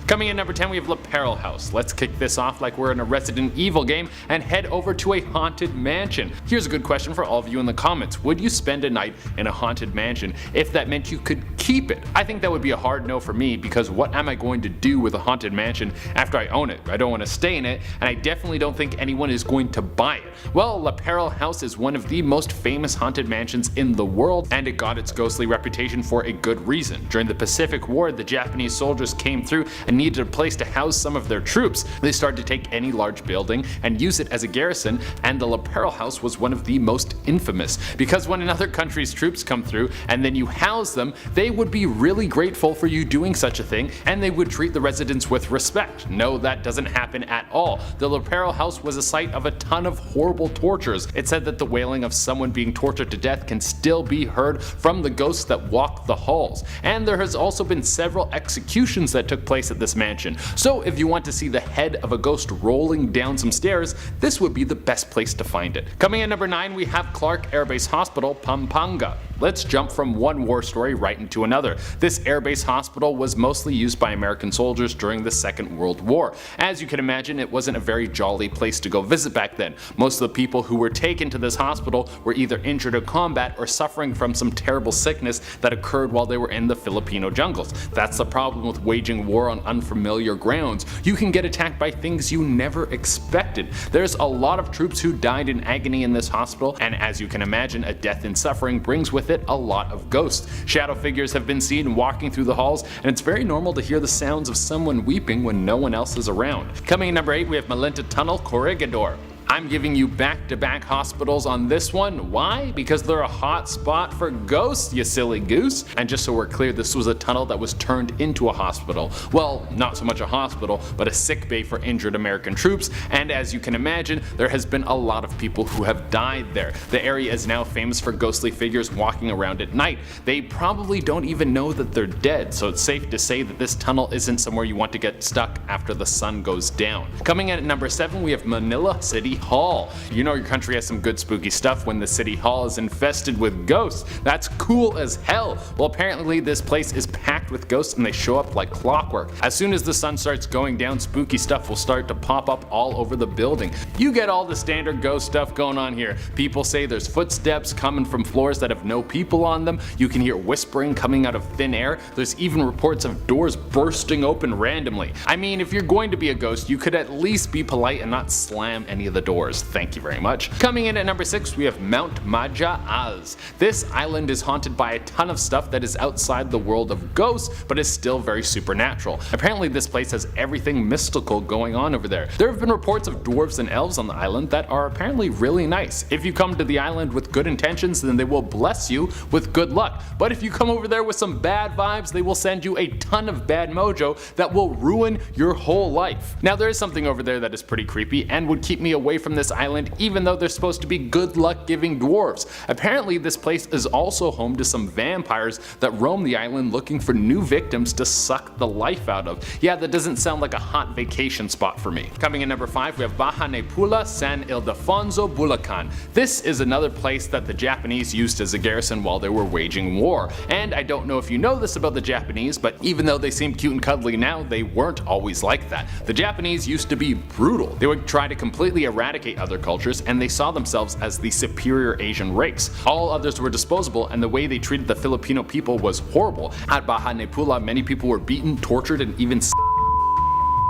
Coming in number 10, we have La Peril House. Let's kick this off like we're in a Resident Evil game and head over to a haunted mansion. Here's a good question for all of you in the comments. Would you spend a night in a haunted mansion if that meant you could keep it? I think that would be a hard no for me, because what am I going to do with a haunted mansion after I own it? I don't want to stay in it, and I definitely don't think anyone is going to buy it. Well, La Peril House is one of the most famous haunted mansions in the world, and it got its ghostly reputation for a good reason. During the Pacific War, the Japanese soldiers came through and needed a place to house some of their troops. They started to take any large building and use it as a garrison, and the La Peril House was one of the most infamous, because when another country's troops come through and then you house them, they would be really grateful for you doing such a thing, and they would treat the residents with respect. No, that doesn't happen at all. The La Peril House was a site of a ton of horrible tortures. It said that the wailing of someone being tortured to death can still be heard from the ghosts that walk the halls, and there has also been several executions that took place at this mansion. So if you want to see the head of a ghost rolling down some stairs, this would be the best place to find it. Coming in number 9, we have Clark Air Base Hospital, Pampanga. Let's jump from one war story right into another. This airbase hospital was mostly used by American soldiers during the Second World War. As you can imagine, it wasn't a very jolly place to go visit back then. Most of the people who were taken to this hospital were either injured in combat or suffering from some terrible sickness that occurred while they were in the Filipino jungles. That's the problem with waging war on unfamiliar grounds. You can get attacked by things you never expected. There's a lot of troops who died in agony in this hospital, and as you can imagine, a death in suffering brings with it a lot of ghosts. Shadow figures have been seen walking through the halls, and it's very normal to hear the sounds of someone weeping when no one else is around. Coming in number 8, we have Malinta Tunnel, Corregidor. I'm giving you back-to-back hospitals on this one. Why? Because they're a hot spot for ghosts, you silly goose. And just so we're clear, this was a tunnel that was turned into a hospital. Well, not so much a hospital, but a sick bay for injured American troops, and as you can imagine, there has been a lot of people who have died there. The area is now famous for ghostly figures walking around at night. They probably don't even know that they're dead, so it's safe to say that this tunnel isn't somewhere you want to get stuck after the sun goes down. Coming in at number 7, we have Manila City Hall. You know your country has some good spooky stuff when the city hall is infested with ghosts. That's cool as hell. Well, apparently this place is packed with ghosts and they show up like clockwork. As soon as the sun starts going down, spooky stuff will start to pop up all over the building. You get all the standard ghost stuff going on here. People say there's footsteps coming from floors that have no people on them. You can hear whispering coming out of thin air. There's even reports of doors bursting open randomly. I mean, if you're going to be a ghost, you could at least be polite and not slam any of the doors. Thank you very much. Coming in at number 6, we have Mount Maja-Az. This island is haunted by a ton of stuff that is outside the world of ghosts, but is still very supernatural. Apparently this place has everything mystical going on over there. There have been reports of dwarves and elves on the island that are apparently really nice. If you come to the island with good intentions, then they will bless you with good luck. But if you come over there with some bad vibes, they will send you a ton of bad mojo that will ruin your whole life. Now there is something over there that is pretty creepy and would keep me away from this island, even though they're supposed to be good luck giving dwarves. Apparently this place is also home to some vampires that roam the island looking for new victims to suck the life out of. Yeah, that doesn't sound like a hot vacation spot for me. Coming in number 5, we have Baja Nepula San Ildefonso Bulacan. This is another place that the Japanese used as a garrison while they were waging war. And I don't know if you know this about the Japanese, but even though they seem cute and cuddly now, they weren't always like that. The Japanese used to be brutal. They would try to completely eradicate other cultures, and they saw themselves as the superior Asian race. All others were disposable, and the way they treated the Filipino people was horrible. At Baja Nepula, many people were beaten, tortured, and even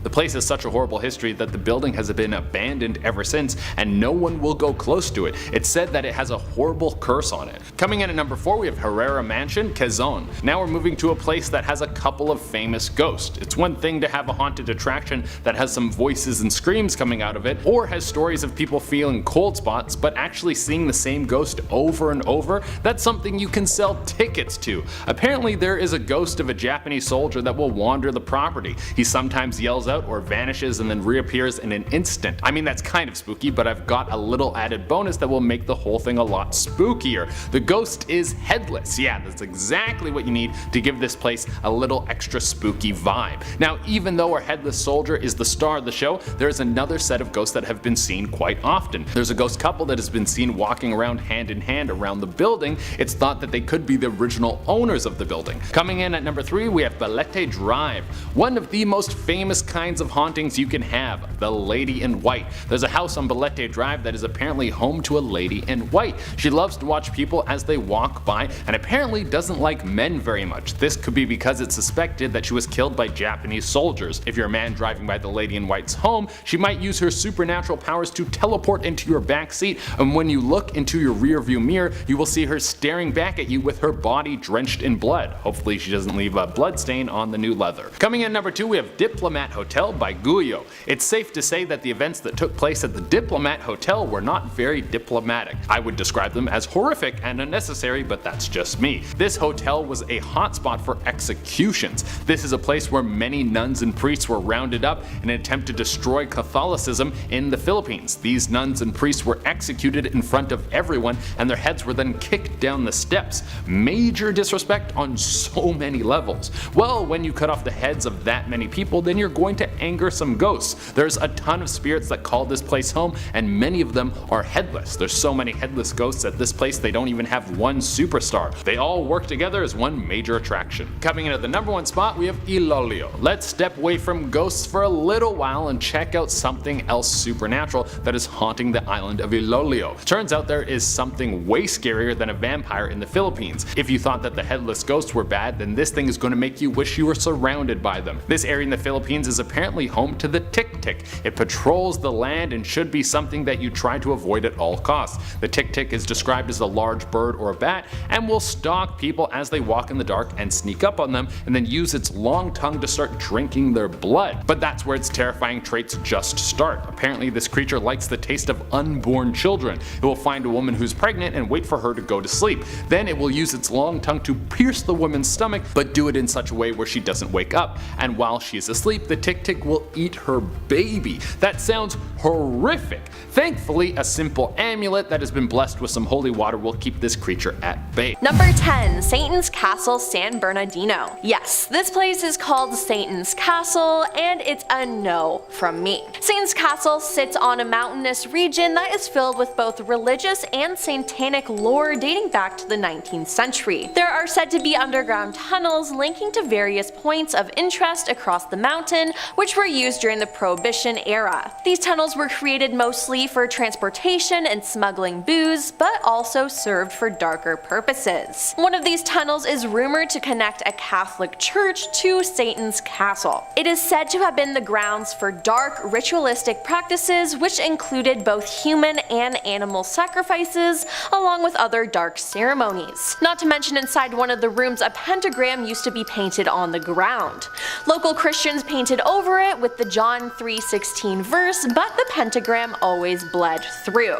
The place has such a horrible history that the building has been abandoned ever since, and no one will go close to it. It's said that it has a horrible curse on it. Coming in at number 4, we have Herrera Mansion, Quezon. Now we're moving to a place that has a couple of famous ghosts. It's one thing to have a haunted attraction that has some voices and screams coming out of it, or has stories of people feeling cold spots, but actually seeing the same ghost over and over, that's something you can sell tickets to. Apparently there is a ghost of a Japanese soldier that will wander the property. He sometimes yells falls out or vanishes and then reappears in an instant. I mean, that's kind of spooky, but I've got a little added bonus that will make the whole thing a lot spookier. The ghost is headless. Yeah, that's exactly what you need to give this place a little extra spooky vibe. Now, even though our headless soldier is the star of the show, there's another set of ghosts that have been seen quite often. There's a ghost couple that has been seen walking around hand in hand around the building. It's thought that they could be the original owners of the building. Coming in at number 3, we have Belette Drive, one of the most famous kinds of hauntings you can have, the Lady in White. There's a house on Belette Drive that is apparently home to a lady in white. She loves to watch people as they walk by and apparently doesn't like men very much. This could be because it's suspected that she was killed by Japanese soldiers. If you're a man driving by the Lady in White's home, she might use her supernatural powers to teleport into your back seat, and when you look into your rear view mirror, you will see her staring back at you with her body drenched in blood. Hopefully she doesn't leave a blood stain on the new leather. Coming in number 2, we have Diplomat Hotel by Guyo. It's safe to say that the events that took place at the Diplomat Hotel were not very diplomatic. I would describe them as horrific and unnecessary, but that's just me. This hotel was a hotspot for executions. This is a place where many nuns and priests were rounded up in an attempt to destroy Catholicism in the Philippines. These nuns and priests were executed in front of everyone, and their heads were then kicked down the steps. Major disrespect on so many levels. Well, when you cut off the heads of that many people, then you're going to anger some ghosts. There's a ton of spirits that call this place home, and many of them are headless. There's so many headless ghosts at this place they don't even have one superstar. They all work together as one major attraction. Coming in at the number 1 spot, we have Ilolio. Let's step away from ghosts for a little while and check out something else supernatural that is haunting the island of Ilolio. Turns out there is something way scarier than a vampire in the Philippines. If you thought that the headless ghosts were bad, then this thing is going to make you wish you were surrounded by them. This area in the Philippines is apparently home to the Tik-Tik. It patrols the land and should be something that you try to avoid at all costs. The Tik-Tik is described as a large bird or a bat and will stalk people as they walk in the dark and sneak up on them, and then use its long tongue to start drinking their blood. But that's where its terrifying traits just start. Apparently this creature likes the taste of unborn children. It will find a woman who's pregnant and wait for her to go to sleep. Then it will use its long tongue to pierce the woman's stomach, but do it in such a way where she doesn't wake up. And while she's asleep, the Tik-Tik will eat her baby. That sounds horrific. Thankfully, a simple amulet that has been blessed with some holy water will keep this creature at bay. Number 10. Satan's Castle, San Bernardino. Yes, this place is called Satan's Castle, and it's a no from me. Satan's Castle sits on a mountainous region that is filled with both religious and satanic lore dating back to the 19th century. There are said to be underground tunnels linking to various points of interest across the mountain, which were used during the Prohibition era. These tunnels were created mostly for transportation and smuggling booze, but also served for darker purposes. One of these tunnels is rumored to connect a Catholic church to Satan's Castle. It is said to have been the grounds for dark, ritualistic practices which included both human and animal sacrifices, along with other dark ceremonies. Not to mention, inside one of the rooms a pentagram used to be painted on the ground. Local Christians painted over it with the John 3:16 verse, but the pentagram always bled through.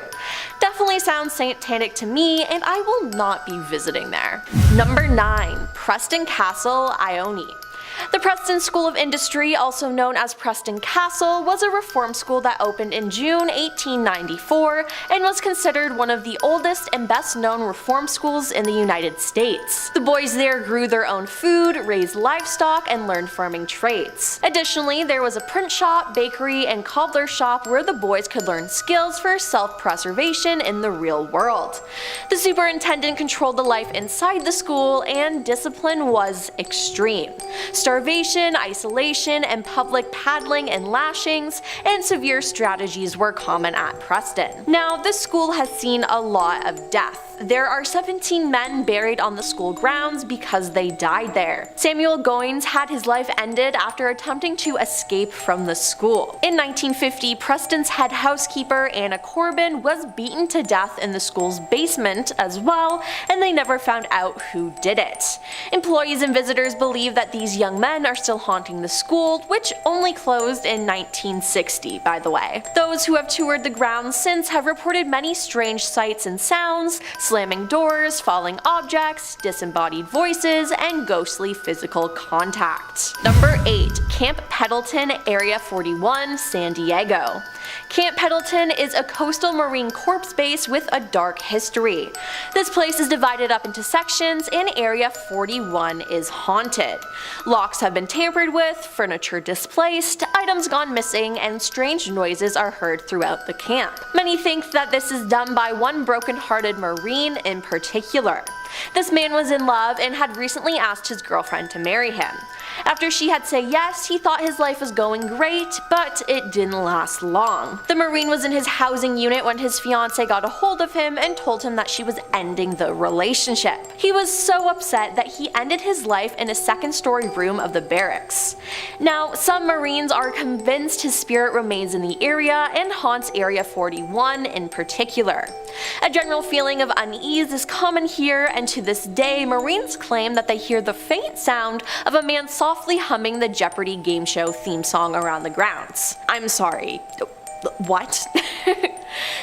Definitely sounds satanic to me, and I will not be visiting there. Number 9. Preston Castle, Ione. The Preston School of Industry, also known as Preston Castle, was a reform school that opened in June 1894 and was considered one of the oldest and best known reform schools in the United States. The boys there grew their own food, raised livestock, and learned farming trades. Additionally, there was a print shop, bakery, and cobbler shop where the boys could learn skills for self-preservation in the real world. The superintendent controlled the life inside the school, and discipline was extreme. Starvation, isolation, and public paddling and lashings, and severe strategies were common at Preston. Now, this school has seen a lot of death. There are 17 men buried on the school grounds because they died there. Samuel Goins had his life ended after attempting to escape from the school. In 1950, Preston's head housekeeper, Anna Corbin, was beaten to death in the school's basement as well, and they never found out who did it. Employees and visitors believe that these young men are still haunting the school, which only closed in 1960, by the way. Those who have toured the grounds since have reported many strange sights and sounds, slamming doors, falling objects, disembodied voices, and ghostly physical contact. Number 8. Camp Pendleton, Area 41, San Diego. Camp Pendleton is a coastal Marine Corps base with a dark history. This place is divided up into sections and Area 41 is haunted. Locks have been tampered with, furniture displaced, items gone missing, and strange noises are heard throughout the camp. Many think that this is done by one broken-hearted Marine in particular. This man was in love and had recently asked his girlfriend to marry him. After she had said yes, he thought his life was going great, but it didn't last long. The Marine was in his housing unit when his fiancée got a hold of him and told him that she was ending the relationship. He was so upset that he ended his life in a second-story room of the barracks. Now, some Marines are convinced his spirit remains in the area and haunts Area 41 in particular. A general feeling of unease is common here, and to this day, Marines claim that they hear the faint sound of a man softly humming the Jeopardy game show theme song around the grounds. I'm sorry. What?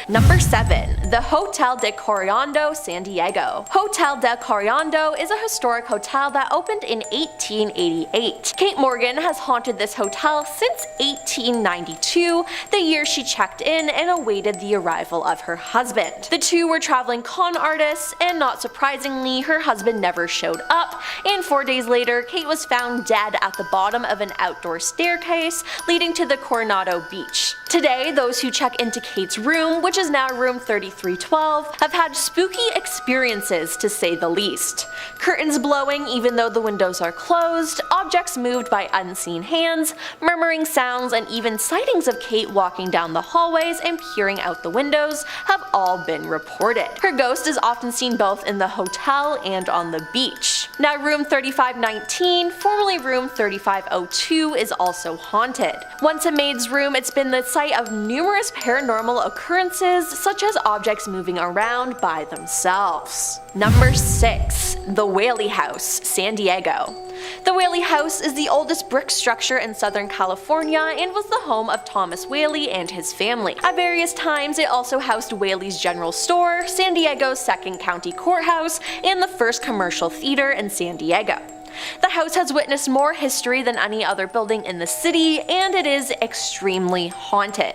Number 7. The Hotel de Coriando, San Diego. Hotel de Coriando is a historic hotel that opened in 1888. Kate Morgan has haunted this hotel since 1892, the year she checked in and awaited the arrival of her husband. The two were traveling con artists, and not surprisingly, her husband never showed up, and 4 days later, Kate was found dead at the bottom of an outdoor staircase leading to the Coronado Beach. Today, those who check into Kate's room, which is now room 3312, have had spooky experiences to say the least. Curtains blowing even though the windows are closed, objects moved by unseen hands, murmuring sounds, and even sightings of Kate walking down the hallways and peering out the windows have all been reported. Her ghost is often seen both in the hotel and on the beach. Now room 3519, formerly room 3502, is also haunted. Once a maid's room, it's been the site of numerous paranormal occurrences, such as objects moving around by themselves. Number 6. The Whaley House, San Diego. The Whaley House is the oldest brick structure in Southern California and was the home of Thomas Whaley and his family. At various times, it also housed Whaley's General Store, San Diego's second county courthouse, and the first commercial theater in San Diego. The house has witnessed more history than any other building in the city, and it is extremely haunted.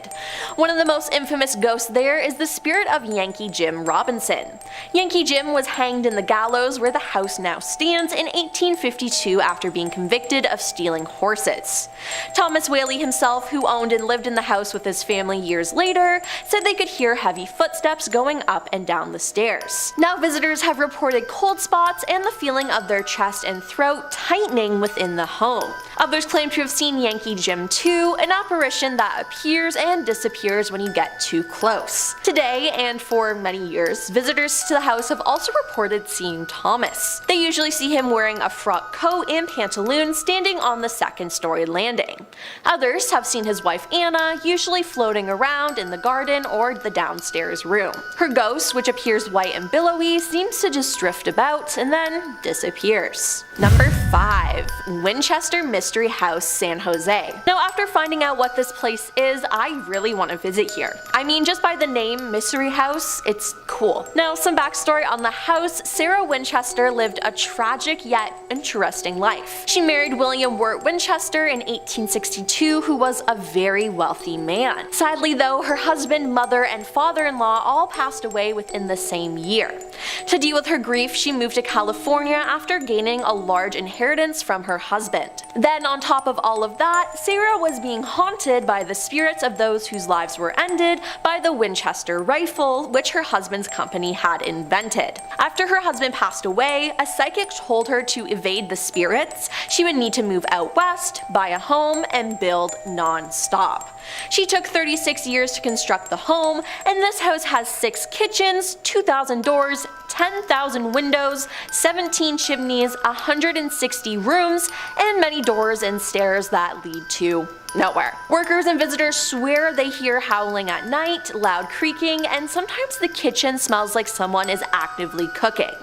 One of the most infamous ghosts there is the spirit of Yankee Jim Robinson. Yankee Jim was hanged in the gallows where the house now stands in 1852 after being convicted of stealing horses. Thomas Whaley himself, who owned and lived in the house with his family years later, said they could hear heavy footsteps going up and down the stairs. Now visitors have reported cold spots and the feeling of their chest and throat tightening within the home. Others claim to have seen Yankee Jim 2, an apparition that appears and disappears when you get too close. Today, and for many years, visitors to the house have also reported seeing Thomas. They usually see him wearing a frock coat and pantaloons standing on the second-story landing. Others have seen his wife Anna, usually floating around in the garden or the downstairs room. Her ghost, which appears white and billowy, seems to just drift about and then disappears. Number 5. Winchester Mystery House, San Jose. Now after finding out what this place is, I really want to visit here. I mean, just by the name Mystery House, it's cool. Now some backstory on the house: Sarah Winchester lived a tragic yet interesting life. She married William Wirt Winchester in 1862, who was a very wealthy man. Sadly though, her husband, mother, and father-in-law all passed away within the same year. To deal with her grief, she moved to California after gaining a large inheritance from her husband. Then on top of all of that, Sarah was being haunted by the spirits of those whose lives were ended by the Winchester rifle, which her husband's company had invented. After her husband passed away, a psychic told her to evade the spirits, she would need to move out west, buy a home, and build non-stop. She took 36 years to construct the home, and this house has 6 kitchens, 2,000 doors, 10,000 windows, 17 chimneys, 160 rooms, and many doors and stairs that lead to nowhere. Workers and visitors swear they hear howling at night, loud creaking, and sometimes the kitchen smells like someone is actively actively cooking.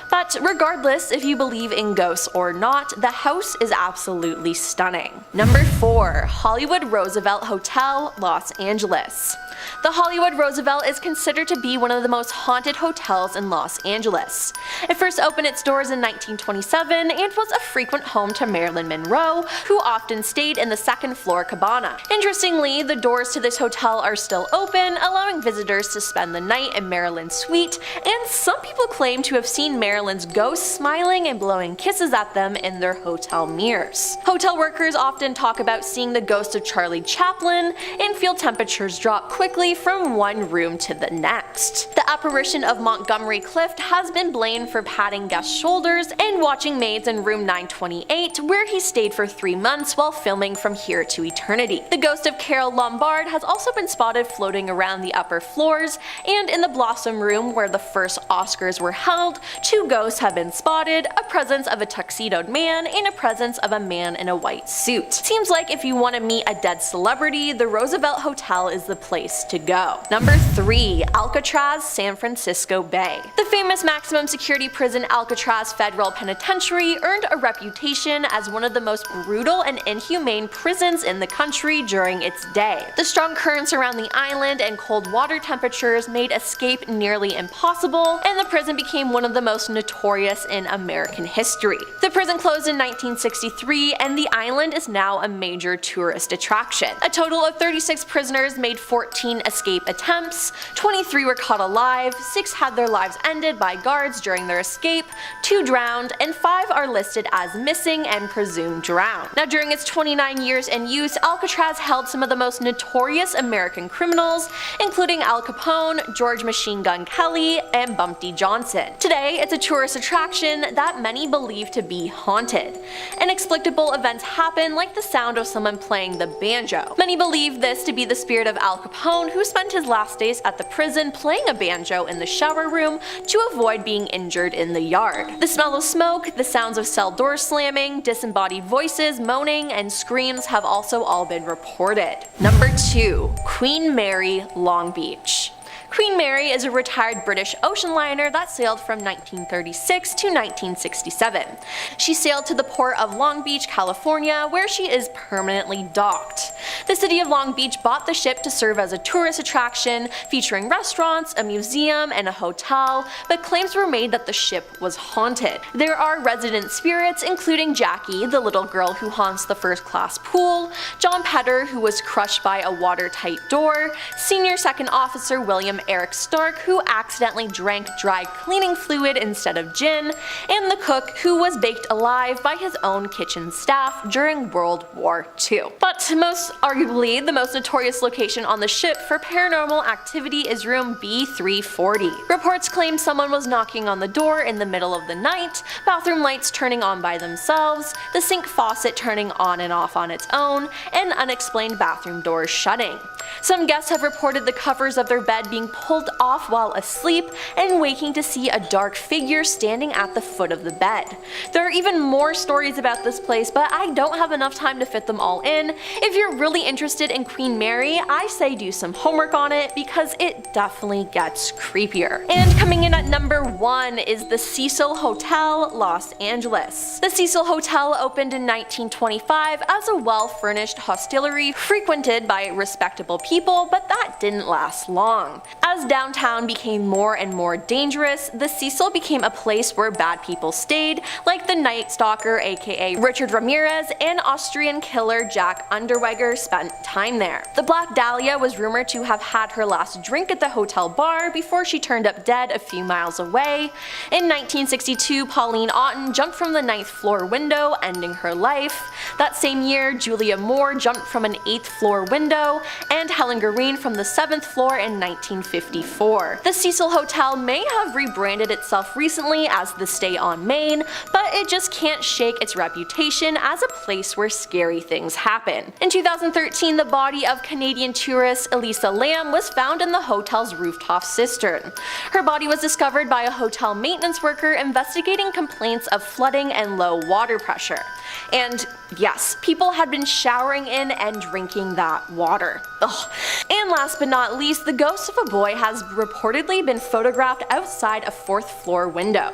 But regardless if you believe in ghosts or not, the house is absolutely stunning. Number 4. Hollywood Roosevelt Hotel, Los Angeles. The Hollywood Roosevelt is considered to be one of the most haunted hotels in Los Angeles. It first opened its doors in 1927 and was a frequent home to Marilyn Monroe, who often stayed in the second floor cabana. Interestingly, the doors to this hotel are still open, allowing visitors to spend the night in Marilyn's suite, and some people claim to have seen Marilyn's ghost smiling and blowing kisses at them in their hotel mirrors. Hotel workers often talk about seeing the ghost of Charlie Chaplin and feel temperatures drop quickly from one room to the next. The apparition of Montgomery Clift has been blamed for patting guests' shoulders and watching maids in room 928, where he stayed for 3 months while filming From Here to Eternity. The ghost of Carole Lombard has also been spotted floating around the upper floors, and in the Blossom Room, where the first Oscars were held, 2 ghosts have been spotted, a presence of a tuxedoed man and a presence of a man in a white suit. Seems like if you want to meet a dead celebrity, the Roosevelt Hotel is the place to go. Number 3. Alcatraz, San Francisco Bay. The famous maximum security prison Alcatraz Federal Penitentiary earned a reputation as one of the most brutal and inhumane prisons in the country during its day. The strong currents around the island and cold water temperatures made escape nearly impossible, and the prison became one of the most notorious in American history. The prison closed in 1963, and the island is now a major tourist attraction. A total of 36 prisoners made 14 escape attempts, 23 were caught alive, 6 had their lives ended by guards during their escape, 2 drowned, and 5 are listed as missing and presumed drowned. Now, during its 29 years in use, Alcatraz held some of the most notorious American criminals, including Al Capone, George Machine Gun Kelly, and Bumpty Johnson. Today, it's a tourist attraction that many believe to be haunted. Inexplicable events happen, like the sound of someone playing the banjo. Many believe this to be the spirit of Al Capone, who spent his last days at the prison playing a banjo in the shower room to avoid being injured in the yard. The smell of smoke, the sounds of cell doors slamming, disembodied voices, moaning, and screams have also all been reported. Number 2. Queen Mary, Long Beach. Queen Mary is a retired British ocean liner that sailed from 1936 to 1967. She sailed to the port of Long Beach, California, where she is permanently docked. The city of Long Beach bought the ship to serve as a tourist attraction, featuring restaurants, a museum, and a hotel, but claims were made that the ship was haunted. There are resident spirits, including Jackie, the little girl who haunts the first-class pool, John Petter, who was crushed by a watertight door, Senior Second Officer William Eric Stark, who accidentally drank dry cleaning fluid instead of gin, and the cook, who was baked alive by his own kitchen staff during World War II. But most arguably, the most notorious location on the ship for paranormal activity is room B340. Reports claim someone was knocking on the door in the middle of the night, bathroom lights turning on by themselves, the sink faucet turning on and off on its own, and unexplained bathroom doors shutting. Some guests have reported the covers of their bed being pulled off while asleep and waking to see a dark figure standing at the foot of the bed. There are even more stories about this place, but I don't have enough time to fit them all in. If you're really interested in Queen Mary, I say do some homework on it because it definitely gets creepier. And coming in at number 1 is the Cecil Hotel, Los Angeles. The Cecil Hotel opened in 1925 as a well-furnished hostelry frequented by respectable people, but that didn't last long. As downtown became more and more dangerous, the Cecil became a place where bad people stayed, like the Night Stalker aka Richard Ramirez and Austrian killer Jack Unterweger spent time there. The Black Dahlia was rumored to have had her last drink at the hotel bar before she turned up dead a few miles away. In 1962, Pauline Otten jumped from the 9th floor window, ending her life. That same year, Julia Moore jumped from an 8th floor window, and Helen Green from the 7th floor in 1954. The Cecil Hotel may have rebranded itself recently as the Stay on Main, but it just can't shake its reputation as a place where scary things happen. In 2013, the body of Canadian tourist Elisa Lam was found in the hotel's rooftop cistern. Her body was discovered by a hotel maintenance worker investigating complaints of flooding and low water pressure. And yes, people had been showering in and drinking that water. Ugh. And last but not least, the ghost of a boy has reportedly been photographed outside a 4th floor window.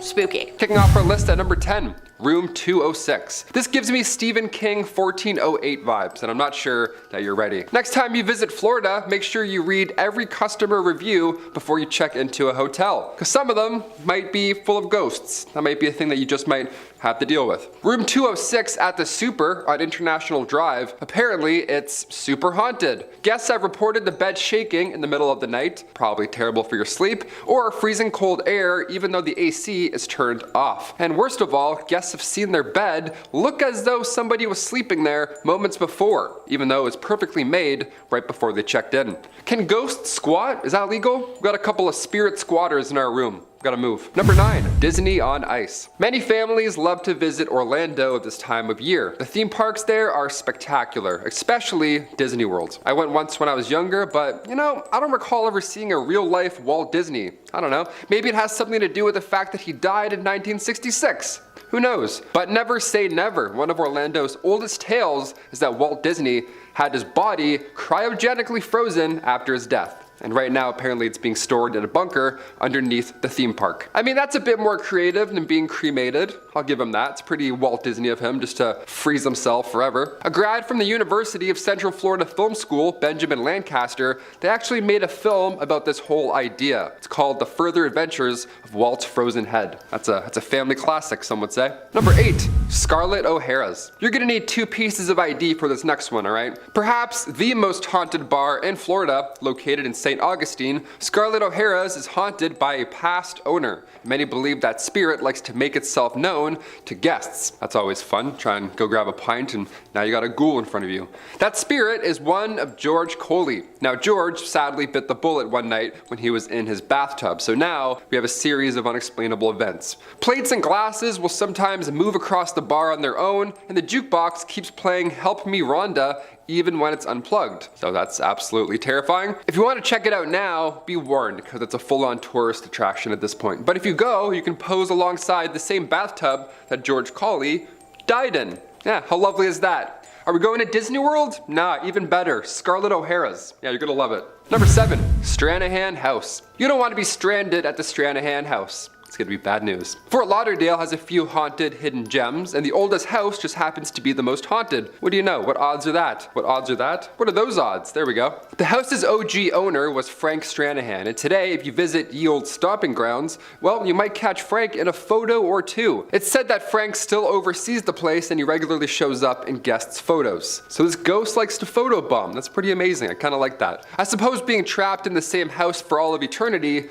Spooky. Kicking off our list at number 10. Room 206. This gives me Stephen King 1408 vibes, and I'm not sure that you're ready. Next time you visit Florida, make sure you read every customer review before you check into a hotel, because some of them might be full of ghosts. That might be a thing that you just might have to deal with. Room 206 at the Super on International Drive. Apparently, it's super haunted. Guests have reported the bed shaking in the middle of the night, probably terrible for your sleep, or freezing cold air even though the AC is turned off. And worst of all, guests have seen their bed look as though somebody was sleeping there moments before, even though it was perfectly made right before they checked in. Can ghosts squat? Is that legal? We've got a couple of spirit squatters in our room. Gotta move. Number 9, Disney on Ice. Many families love to visit Orlando at this time of year. The theme parks there are spectacular, especially Disney World. I went once when I was younger, but I don't recall ever seeing a real life Walt Disney. I don't know. Maybe it has something to do with the fact that he died in 1966. Who knows? But never say never. One of Orlando's oldest tales is that Walt Disney had his body cryogenically frozen after his death. And right now, apparently it's being stored in a bunker underneath the theme park. I mean, that's a bit more creative than being cremated. I'll give him that. It's pretty Walt Disney of him just to freeze himself forever. A grad from the University of Central Florida Film School, Benjamin Lancaster, they actually made a film about this whole idea. It's called The Further Adventures of Walt's Frozen Head. That's a family classic, some would say. Number 8, Scarlett O'Hara's. You're gonna need 2 pieces of ID for this next one, alright? Perhaps the most haunted bar in Florida, located in St. Augustine, Scarlett O'Hara's is haunted by a past owner. Many believe that spirit likes to make itself known to guests. That's always fun. Try and go grab a pint and now you got a ghoul in front of you. That spirit is one of George Coley. Now George sadly bit the bullet one night when he was in his bathtub, so now we have a series of unexplainable events. Plates and glasses will sometimes move across the bar on their own, and the jukebox keeps playing Help Me Rhonda even when it's unplugged. So that's absolutely terrifying. If you want to check it out now, be warned, because it's a full-on tourist attraction at this point. But if you go, you can pose alongside the same bathtub that George Coley died in. Yeah, how lovely is that? Are we going to Disney World? Nah, even better, Scarlett O'Hara's. Yeah, you're gonna love it. Number 7, Stranahan House. You don't want to be stranded at the Stranahan House. It's gonna be bad news. Fort Lauderdale has a few haunted hidden gems, and the oldest house just happens to be the most haunted. What do you know? What odds are that? What odds are that? What are those odds? There we go. The house's OG owner was Frank Stranahan, and today, if you visit ye old stomping grounds, well, you might catch Frank in a photo or two. It's said that Frank still oversees the place, and he regularly shows up in guests' photos. So this ghost likes to photobomb. That's pretty amazing. I kind of like that. I suppose being trapped in the same house for all of eternity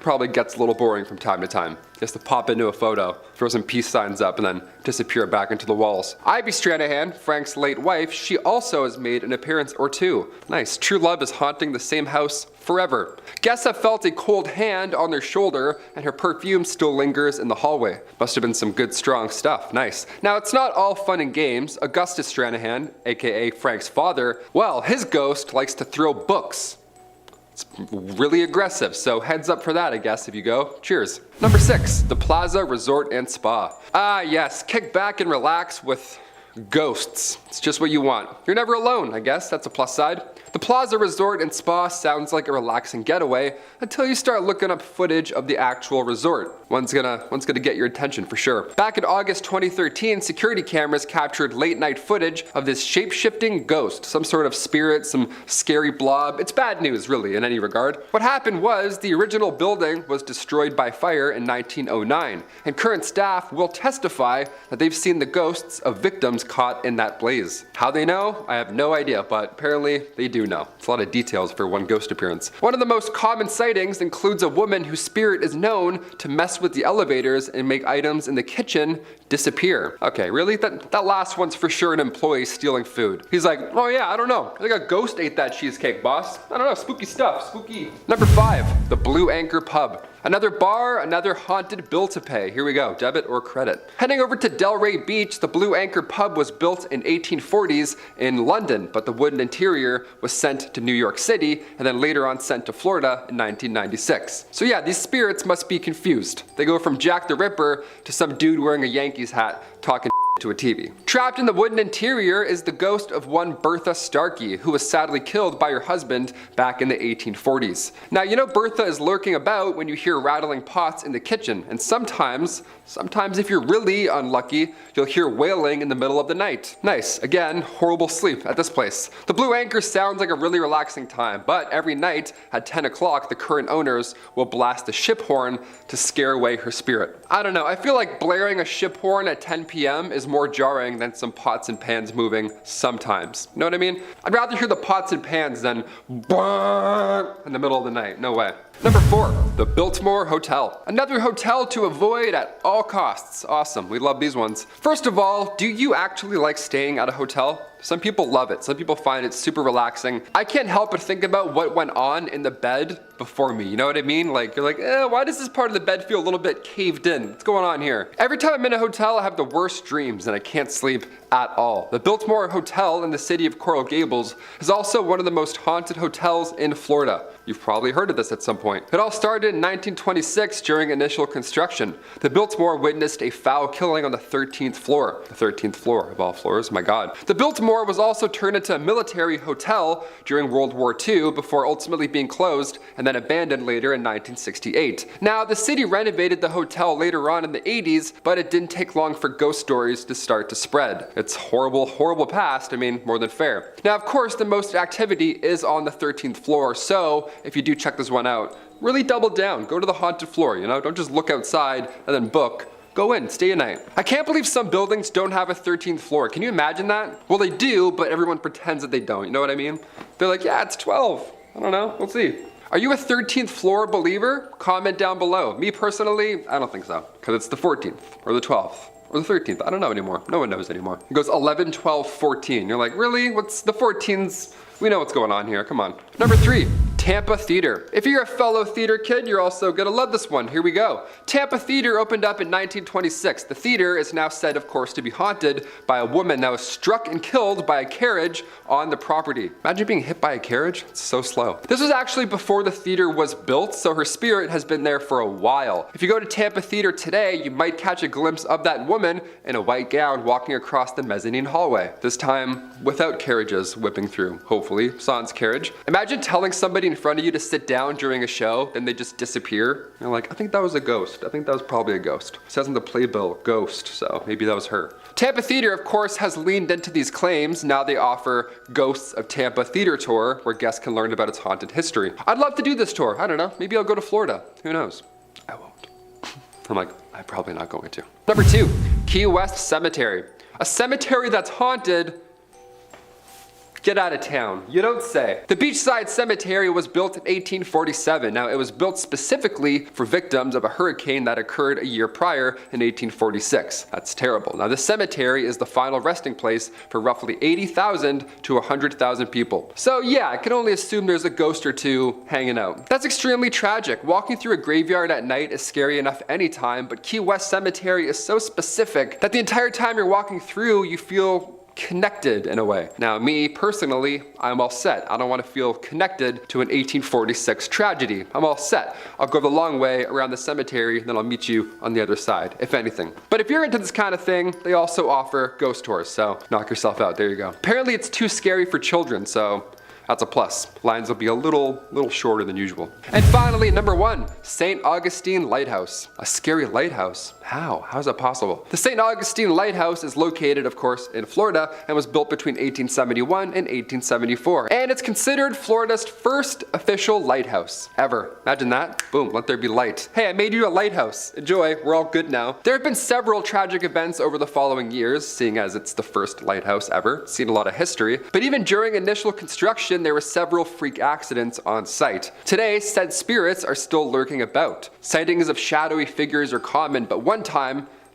probably gets a little boring from time to time. Just to pop into a photo, throw some peace signs up, and then disappear back into the walls. Ivy Stranahan, Frank's late wife, she also has made an appearance or two. Nice. True love is haunting the same house forever. Guests have felt a cold hand on their shoulder, and her perfume still lingers in the hallway. Must have been some good, strong stuff. Nice. Now, it's not all fun and games. Augustus Stranahan, aka Frank's father, well, his ghost likes to throw books. It's really aggressive, so heads up for that, I guess, if you go. Cheers. Number 6, the Plaza Resort and Spa. Ah, yes, kick back and relax with ghosts. It's just what you want. You're never alone, I guess. That's a plus side. The Plaza Resort and Spa sounds like a relaxing getaway until you start looking up footage of the actual resort. One's gonna get your attention for sure. Back in August 2013, security cameras captured late night footage of this shape-shifting ghost, some sort of spirit, some scary blob. It's bad news, really, in any regard. What happened was the original building was destroyed by fire in 1909, and current staff will testify that they've seen the ghosts of victims caught in that blaze. How they know? I have no idea, but apparently they do know. It's a lot of details for one ghost appearance. One of the most common sightings includes a woman whose spirit is known to mess with the elevators and make items in the kitchen disappear. Okay, really? That last one's for sure an employee stealing food. He's like, oh yeah, I don't know. I think a ghost ate that cheesecake, boss. I don't know, spooky stuff, spooky. Number 5, the Blue Anchor Pub. Another bar, another haunted bill to pay. Here we go, debit or credit. Heading over to Delray Beach, the Blue Anchor Pub was built in 1840s in London, but the wooden interior was sent to New York City and then later on sent to Florida in 1996. So yeah, these spirits must be confused. They go from Jack the Ripper to some dude wearing a Yankees hat talking to a TV. Trapped in the wooden interior is the ghost of one Bertha Starkey, who was sadly killed by her husband back in the 1840s. Now, you know Bertha is lurking about when you hear rattling pots in the kitchen, and sometimes if you're really unlucky, you'll hear wailing in the middle of the night. Nice. Again, horrible sleep at this place. The Blue Anchor sounds like a really relaxing time, but every night at 10 o'clock, the current owners will blast the ship horn to scare away her spirit. I don't know, I feel like blaring a ship horn at 10 p.m. is more jarring than some pots and pans moving sometimes. You know what I mean? I'd rather hear the pots and pans than BANG in the middle of the night. No way. Number 4, the Biltmore Hotel. Another hotel to avoid at all costs. Awesome, we love these ones. First of all, do you actually like staying at a hotel? Some people love it. Some people find it super relaxing. I can't help but think about what went on in the bed before me. You know what I mean? Like, you're like, why does this part of the bed feel a little bit caved in? What's going on here? Every time I'm in a hotel, I have the worst dreams and I can't sleep at all. The Biltmore Hotel in the city of Coral Gables is also one of the most haunted hotels in Florida. You've probably heard of this at some point. It all started in 1926 during initial construction. The Biltmore witnessed a foul killing on the 13th floor. The 13th floor of all floors, my God. The Biltmore was also turned into a military hotel during World War II before ultimately being closed and then abandoned later in 1968. Now, the city renovated the hotel later on in the 80s, but it didn't take long for ghost stories to start to spread. It's horrible, horrible past, I mean, more than fair. Now, of course, the most activity is on the 13th floor, so if you do check this one out, really double down, go to the haunted floor, you know, don't just look outside and then book. Go in, stay a night. I can't believe some buildings don't have a 13th floor. Can you imagine that? Well, they do, but everyone pretends that they don't. You know what I mean? They're like, yeah, it's 12. I don't know, we'll see. Are you a 13th floor believer? Comment down below. Me personally, I don't think so, because it's the 14th or the 12th. Or the 13th, I don't know anymore. No one knows anymore. It goes 11, 12, 14. You're like, really? What's the 14s? We know what's going on here, come on. Number 3, Tampa Theater. If you're a fellow theater kid, you're also gonna love this one. Here we go. Tampa Theater opened up in 1926. The theater is now said, of course, to be haunted by a woman that was struck and killed by a carriage on the property. Imagine being hit by a carriage, it's so slow. This was actually before the theater was built, so her spirit has been there for a while. If you go to Tampa Theater today, you might catch a glimpse of that woman in a white gown walking across the mezzanine hallway. This time, without carriages whipping through, hopefully, sans carriage. Imagine telling somebody in front of you to sit down during a show, then they just disappear. You're like, I think that was a ghost. I think that was probably a ghost. It says in the playbill, ghost, so maybe that was her. Tampa Theater, of course, has leaned into these claims. Now they offer Ghosts of Tampa Theater Tour, where guests can learn about its haunted history. I'd love to do this tour. I don't know, maybe I'll go to Florida. Who knows? I won't. I'm like, I'm probably not going to. Number 2, Key West Cemetery. A cemetery that's haunted. Get out of town. You don't say. The Beachside Cemetery was built in 1847. Now, it was built specifically for victims of a hurricane that occurred a year prior in 1846. That's terrible. Now, the cemetery is the final resting place for roughly 80,000 to 100,000 people. So yeah, I can only assume there's a ghost or two hanging out. That's extremely tragic. Walking through a graveyard at night is scary enough anytime, but Key West Cemetery is so specific that the entire time you're walking through, you feel connected in a way. Now, me personally, I'm all set. I don't want to feel connected to an 1846 tragedy. I'm all set. I'll go the long way around the cemetery, then I'll meet you on the other side, if anything. But if you're into this kind of thing, they also offer ghost tours, so knock yourself out. There you go. Apparently, it's too scary for children, so that's a plus. Lines will be a little shorter than usual. And finally, number 1, St. Augustine Lighthouse. A scary lighthouse? How? How is that possible? The St. Augustine Lighthouse is located, of course, in Florida and was built between 1871 and 1874. And it's considered Florida's first official lighthouse ever. Imagine that. Boom, let there be light. Hey, I made you a lighthouse. Enjoy, we're all good now. There have been several tragic events over the following years, seeing as it's the first lighthouse ever. Seen a lot of history. But even during initial construction, there were several freak accidents on site. Today, said spirits are still lurking about. Sightings of shadowy figures are common, but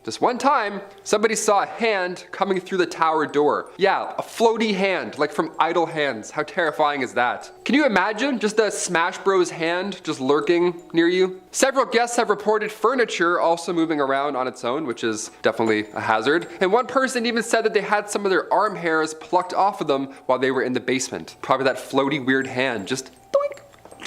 just one time, somebody saw a hand coming through the tower door. Yeah, a floaty hand, like from Idle Hands. How terrifying is that? Can you imagine just a Smash Bros hand just lurking near you? Several guests have reported furniture also moving around on its own, which is definitely a hazard. And one person even said that they had some of their arm hairs plucked off of them while they were in the basement. Probably that floaty weird hand just doink.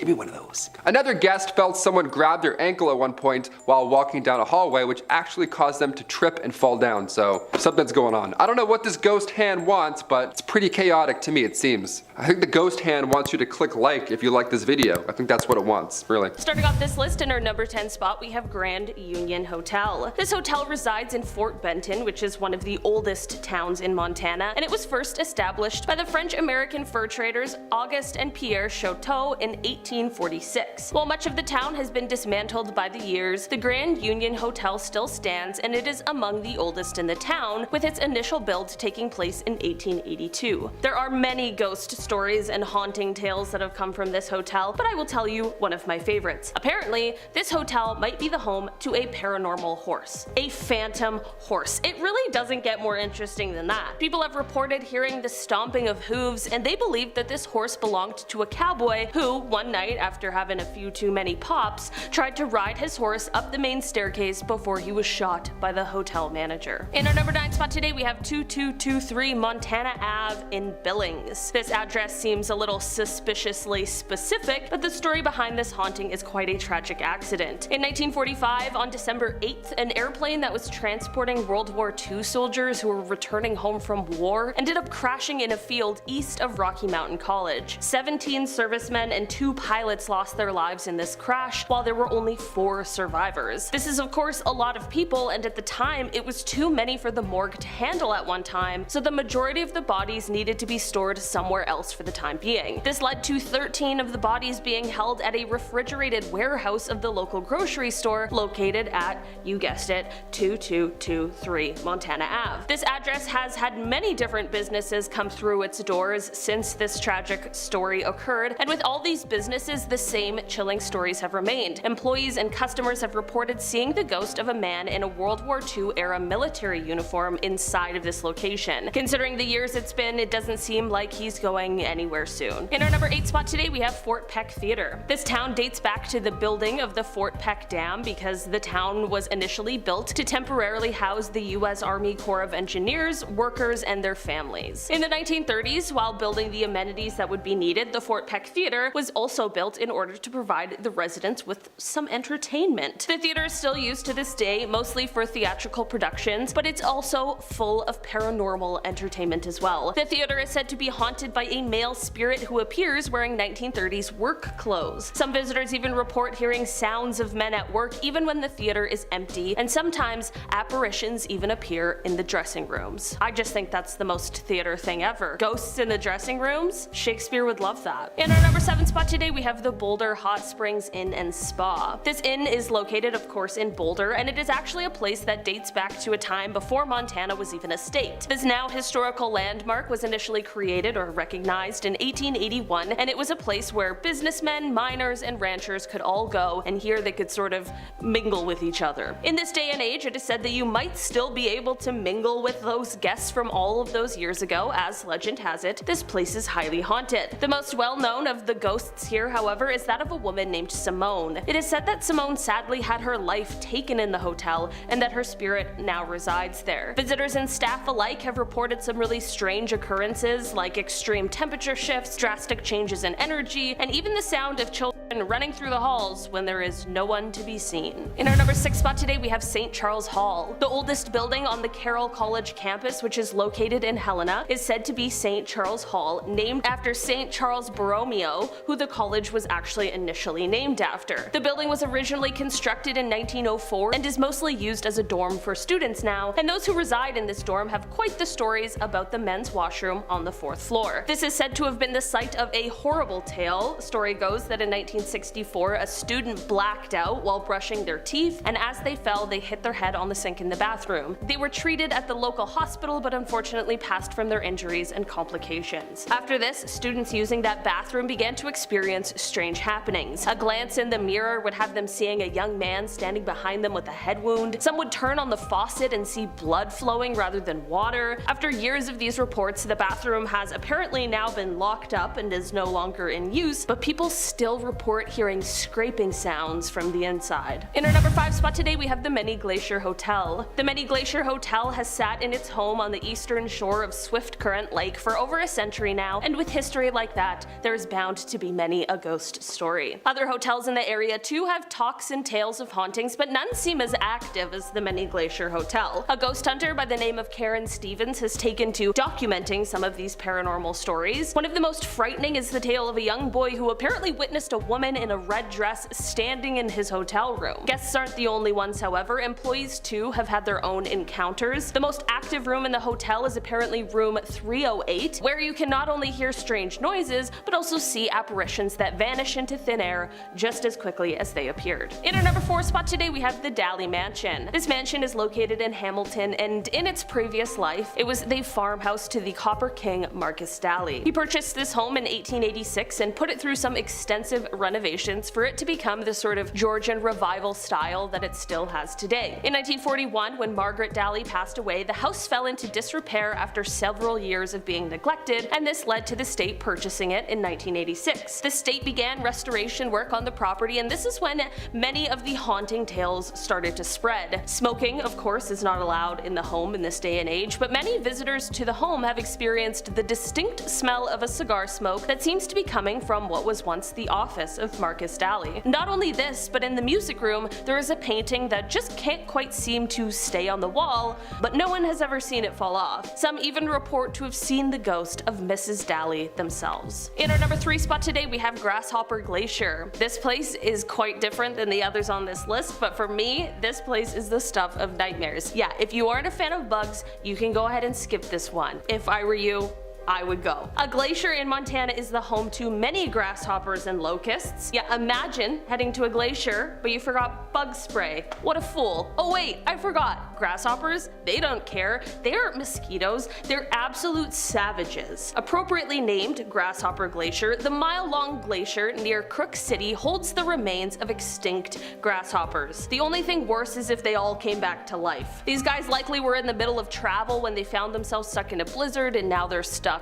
Give me one of those. Another guest felt someone grab their ankle at one point while walking down a hallway, which actually caused them to trip and fall down, so something's going on. I don't know what this ghost hand wants, but it's pretty chaotic to me, it seems. I think the ghost hand wants you to click like if you like this video. I think that's what it wants, really. Starting off this list in our number 10 spot, we have Grand Union Hotel. This hotel resides in Fort Benton, which is one of the oldest towns in Montana, and it was first established by the French-American fur traders Auguste and Pierre Chouteau in 1846. While much of the town has been dismantled by the years, the Grand Union Hotel still stands, and it is among the oldest in the town, with its initial build taking place in 1882. There are many ghost stories and haunting tales that have come from this hotel, but I will tell you one of my favorites. Apparently, this hotel might be the home to a paranormal horse. A phantom horse. It really doesn't get more interesting than that. People have reported hearing the stomping of hooves, and they believed that this horse belonged to a cowboy who, one night after having a few too many pops, tried to ride his horse up the main staircase before he was shot by the hotel manager. In our number 9 spot today, we have 2223 Montana Ave in Billings. This address seems a little suspiciously specific, but the story behind this haunting is quite a tragic accident. In 1945, on December 8th, an airplane that was transporting World War II soldiers who were returning home from war ended up crashing in a field east of Rocky Mountain College. 17 servicemen and 2 pilots lost their lives in this crash, while there were only 4 survivors. This is of course a lot of people, and at the time it was too many for the morgue to handle at one time, so the majority of the bodies needed to be stored somewhere else for the time being. This led to 13 of the bodies being held at a refrigerated warehouse of the local grocery store located at, you guessed it, 2223 Montana Ave. This address has had many different businesses come through its doors since this tragic story occurred, and with all these businesses, the same chilling stories have remained. Employees and customers have reported seeing the ghost of a man in a World War II era military uniform inside of this location. Considering the years it's been, it doesn't seem like he's going anywhere soon. In our number 8 spot today, we have Fort Peck Theater. This town dates back to the building of the Fort Peck Dam because the town was initially built to temporarily house the U.S. Army Corps of Engineers, workers, and their families. In the 1930s, while building the amenities that would be needed, the Fort Peck Theater was also built in order to provide the residents with some entertainment. The theater is still used to this day, mostly for theatrical productions, but it's also full of paranormal entertainment as well. The theater is said to be haunted by a male spirit who appears wearing 1930s work clothes. Some visitors even report hearing sounds of men at work even when the theater is empty, and sometimes apparitions even appear in the dressing rooms. I just think that's the most theater thing ever. Ghosts in the dressing rooms? Shakespeare would love that. In our number 7 spot today, we have the Boulder Hot Springs Inn and Spa. This inn is located, of course, in Boulder, and it is actually a place that dates back to a time before Montana was even a state. This now historical landmark was initially created or recognized in 1881, and it was a place where businessmen, miners, and ranchers could all go, and here they could sort of mingle with each other. In this day and age, it is said that you might still be able to mingle with those guests from all of those years ago. As legend has it, this place is highly haunted. The most well-known of the ghosts here, however, is that of a woman named Simone. It is said that Simone sadly had her life taken in the hotel, and that her spirit now resides there. Visitors and staff alike have reported some really strange occurrences, like extreme temperature shifts, drastic changes in energy, and even the sound of children running through the halls when there is no one to be seen. In our number 6 spot today, we have St. Charles Hall. The oldest building on the Carroll College campus, which is located in Helena, is said to be St. Charles Hall, named after St. Charles Borromeo, who the college was actually initially named after. The building was originally constructed in 1904 and is mostly used as a dorm for students now, and those who reside in this dorm have quite the stories about the men's washroom on the 4th floor. This is said to have been the site of a horrible tale. Story goes that in 1964, a student blacked out while brushing their teeth, and as they fell, they hit their head on the sink in the bathroom. They were treated at the local hospital, but unfortunately passed from their injuries and complications. After this, students using that bathroom began to experience strange happenings. A glance in the mirror would have them seeing a young man standing behind them with a head wound. Some would turn on the faucet and see blood flowing rather than water. After years of these reports, the bathroom has apparently now been locked up and is no longer in use, but people still report report hearing scraping sounds from the inside. In our number 5 spot today, we have the Many Glacier Hotel. The Many Glacier Hotel has sat in its home on the eastern shore of Swift Current Lake for over a century now, and with history like that, there is bound to be many a ghost story. Other hotels in the area too have talks and tales of hauntings, but none seem as active as the Many Glacier Hotel. A ghost hunter by the name of Karen Stevens has taken to documenting some of these paranormal stories. One of the most frightening is the tale of a young boy who apparently witnessed a woman in a red dress standing in his hotel room. Guests aren't the only ones, however. Employees too have had their own encounters. The most active room in the hotel is apparently room 308, where you can not only hear strange noises, but also see apparitions that vanish into thin air just as quickly as they appeared. In our number 4 spot today, we have the Daly Mansion. This mansion is located in Hamilton, and in its previous life, it was the farmhouse to the Copper King Marcus Daly. He purchased this home in 1886 and put it through some extensive renovations for it to become the sort of Georgian revival style that it still has today. In 1941, when Margaret Daly passed away, the house fell into disrepair after several years of being neglected, and this led to the state purchasing it in 1986. The state began restoration work on the property, and this is when many of the haunting tales started to spread. Smoking, of course, is not allowed in the home in this day and age, but many visitors to the home have experienced the distinct smell of a cigar smoke that seems to be coming from what was once the office of Marcus Daly. Not only this, but in the music room, there is a painting that just can't quite seem to stay on the wall, but no one has ever seen it fall off. Some even report to have seen the ghost of Mrs. Daly themselves. In our number 3 spot today, we have Grasshopper Glacier. This place is quite different than the others on this list, but for me, this place is the stuff of nightmares. Yeah, if you aren't a fan of bugs, you can go ahead and skip this one. If I were you, I would go. A glacier in Montana is the home to many grasshoppers and locusts. Yeah, imagine heading to a glacier, but you forgot bug spray. What a fool. Oh wait, I forgot. Grasshoppers, they don't care. They aren't mosquitoes, they're absolute savages. Appropriately named Grasshopper Glacier, the mile-long glacier near Crook City holds the remains of extinct grasshoppers. The only thing worse is if they all came back to life. These guys likely were in the middle of travel when they found themselves stuck in a blizzard, and now they're stuck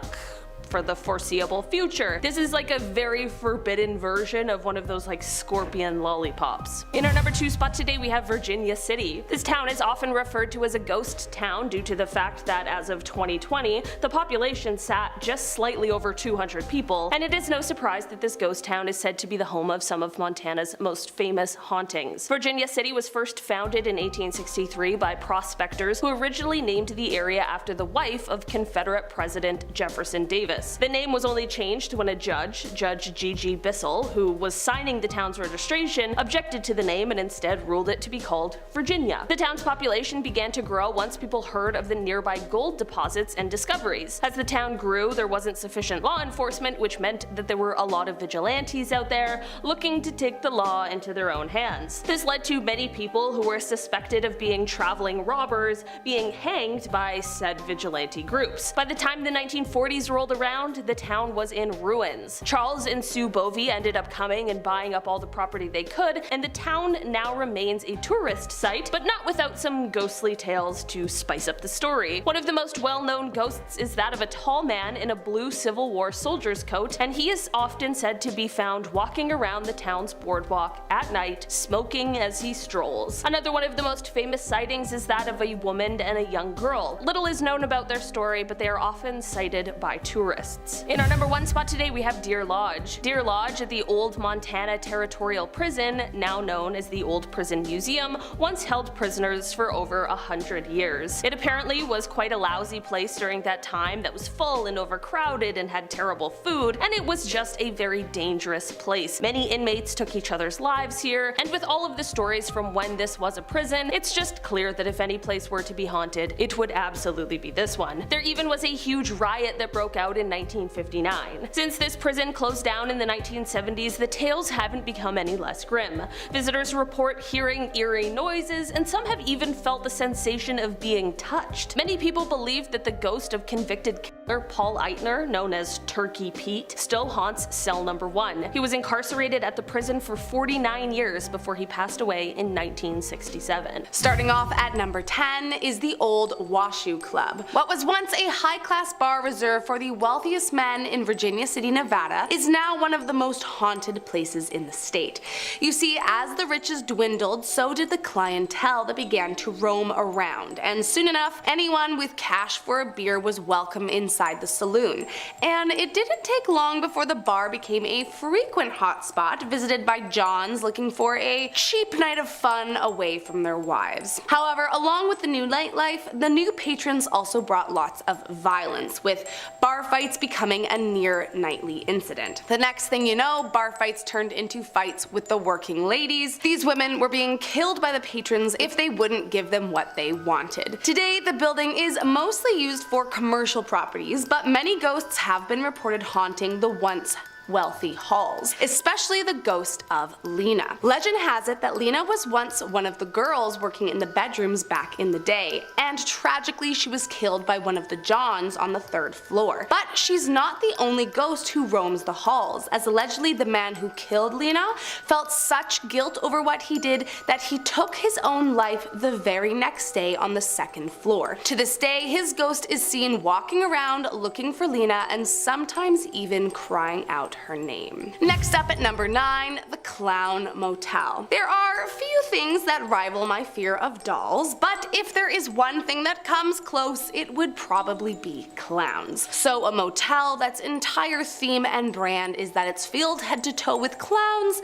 for the foreseeable future. This is like a very forbidden version of one of those like scorpion lollipops. In our number 2 spot today, we have Virginia City. This town is often referred to as a ghost town due to the fact that as of 2020, the population sat just slightly over 200 people, and it is no surprise that this ghost town is said to be the home of some of Montana's most famous hauntings. Virginia City was first founded in 1863 by prospectors who originally named the area after the wife of Confederate President Jefferson Davis. The name was only changed when a judge, Judge G.G. Bissell, who was signing the town's registration, objected to the name and instead ruled it to be called Virginia. The town's population began to grow once people heard of the nearby gold deposits and discoveries. As the town grew, there wasn't sufficient law enforcement, which meant that there were a lot of vigilantes out there looking to take the law into their own hands. This led to many people who were suspected of being traveling robbers being hanged by said vigilante groups. By the time the 1940s rolled around, the town was in ruins. Charles and Sue Bovey ended up coming and buying up all the property they could, and the town now remains a tourist site, but not without some ghostly tales to spice up the story. One of the most well-known ghosts is that of a tall man in a blue Civil War soldier's coat, and he is often said to be found walking around the town's boardwalk at night, smoking as he strolls. Another one of the most famous sightings is that of a woman and a young girl. Little is known about their story, but they are often sighted by tourists. In our number 1 spot today, we have Deer Lodge. Deer Lodge at the old Montana Territorial Prison, now known as the Old Prison Museum, once held prisoners for over 100 years. It apparently was quite a lousy place during that time that was full and overcrowded and had terrible food, and it was just a very dangerous place. Many inmates took each other's lives here, and with all of the stories from when this was a prison, it's just clear that if any place were to be haunted, it would absolutely be this one. There even was a huge riot that broke out in 1959. Since this prison closed down in the 1970s, the tales haven't become any less grim. Visitors report hearing eerie noises, and some have even felt the sensation of being touched. Many people believe that the ghost of convicted killer Paul Eitner, known as Turkey Pete, still haunts cell number 1. He was incarcerated at the prison for 49 years before he passed away in 1967. Starting off at number 10 is the Old Washoe Club. What was once a high-class bar reserved for the wealthy wealthiest men in Virginia City, Nevada, is now one of the most haunted places in the state. You see, as the riches dwindled, so did the clientele that began to roam around, and soon enough, anyone with cash for a beer was welcome inside the saloon. And it didn't take long before the bar became a frequent hotspot visited by Johns looking for a cheap night of fun away from their wives. However, along with the new nightlife, the new patrons also brought lots of violence, with bar fights becoming a near nightly incident. The next thing you know, bar fights turned into fights with the working ladies. These women were being killed by the patrons if they wouldn't give them what they wanted. Today, the building is mostly used for commercial properties, but many ghosts have been reported haunting the once wealthy halls, especially the ghost of Lena. Legend has it that Lena was once one of the girls working in the bedrooms back in the day, and tragically she was killed by one of the Johns on the 3rd floor. But she's not the only ghost who roams the halls, as allegedly the man who killed Lena felt such guilt over what he did that he took his own life the very next day on the 2nd floor. To this day, his ghost is seen walking around looking for Lena and sometimes even crying out her name. Next up at number 9, the Clown Motel. There are a few things that rival my fear of dolls, but if there is one thing that comes close, it would probably be clowns. So a motel that's entire theme and brand is that it's filled head to toe with clowns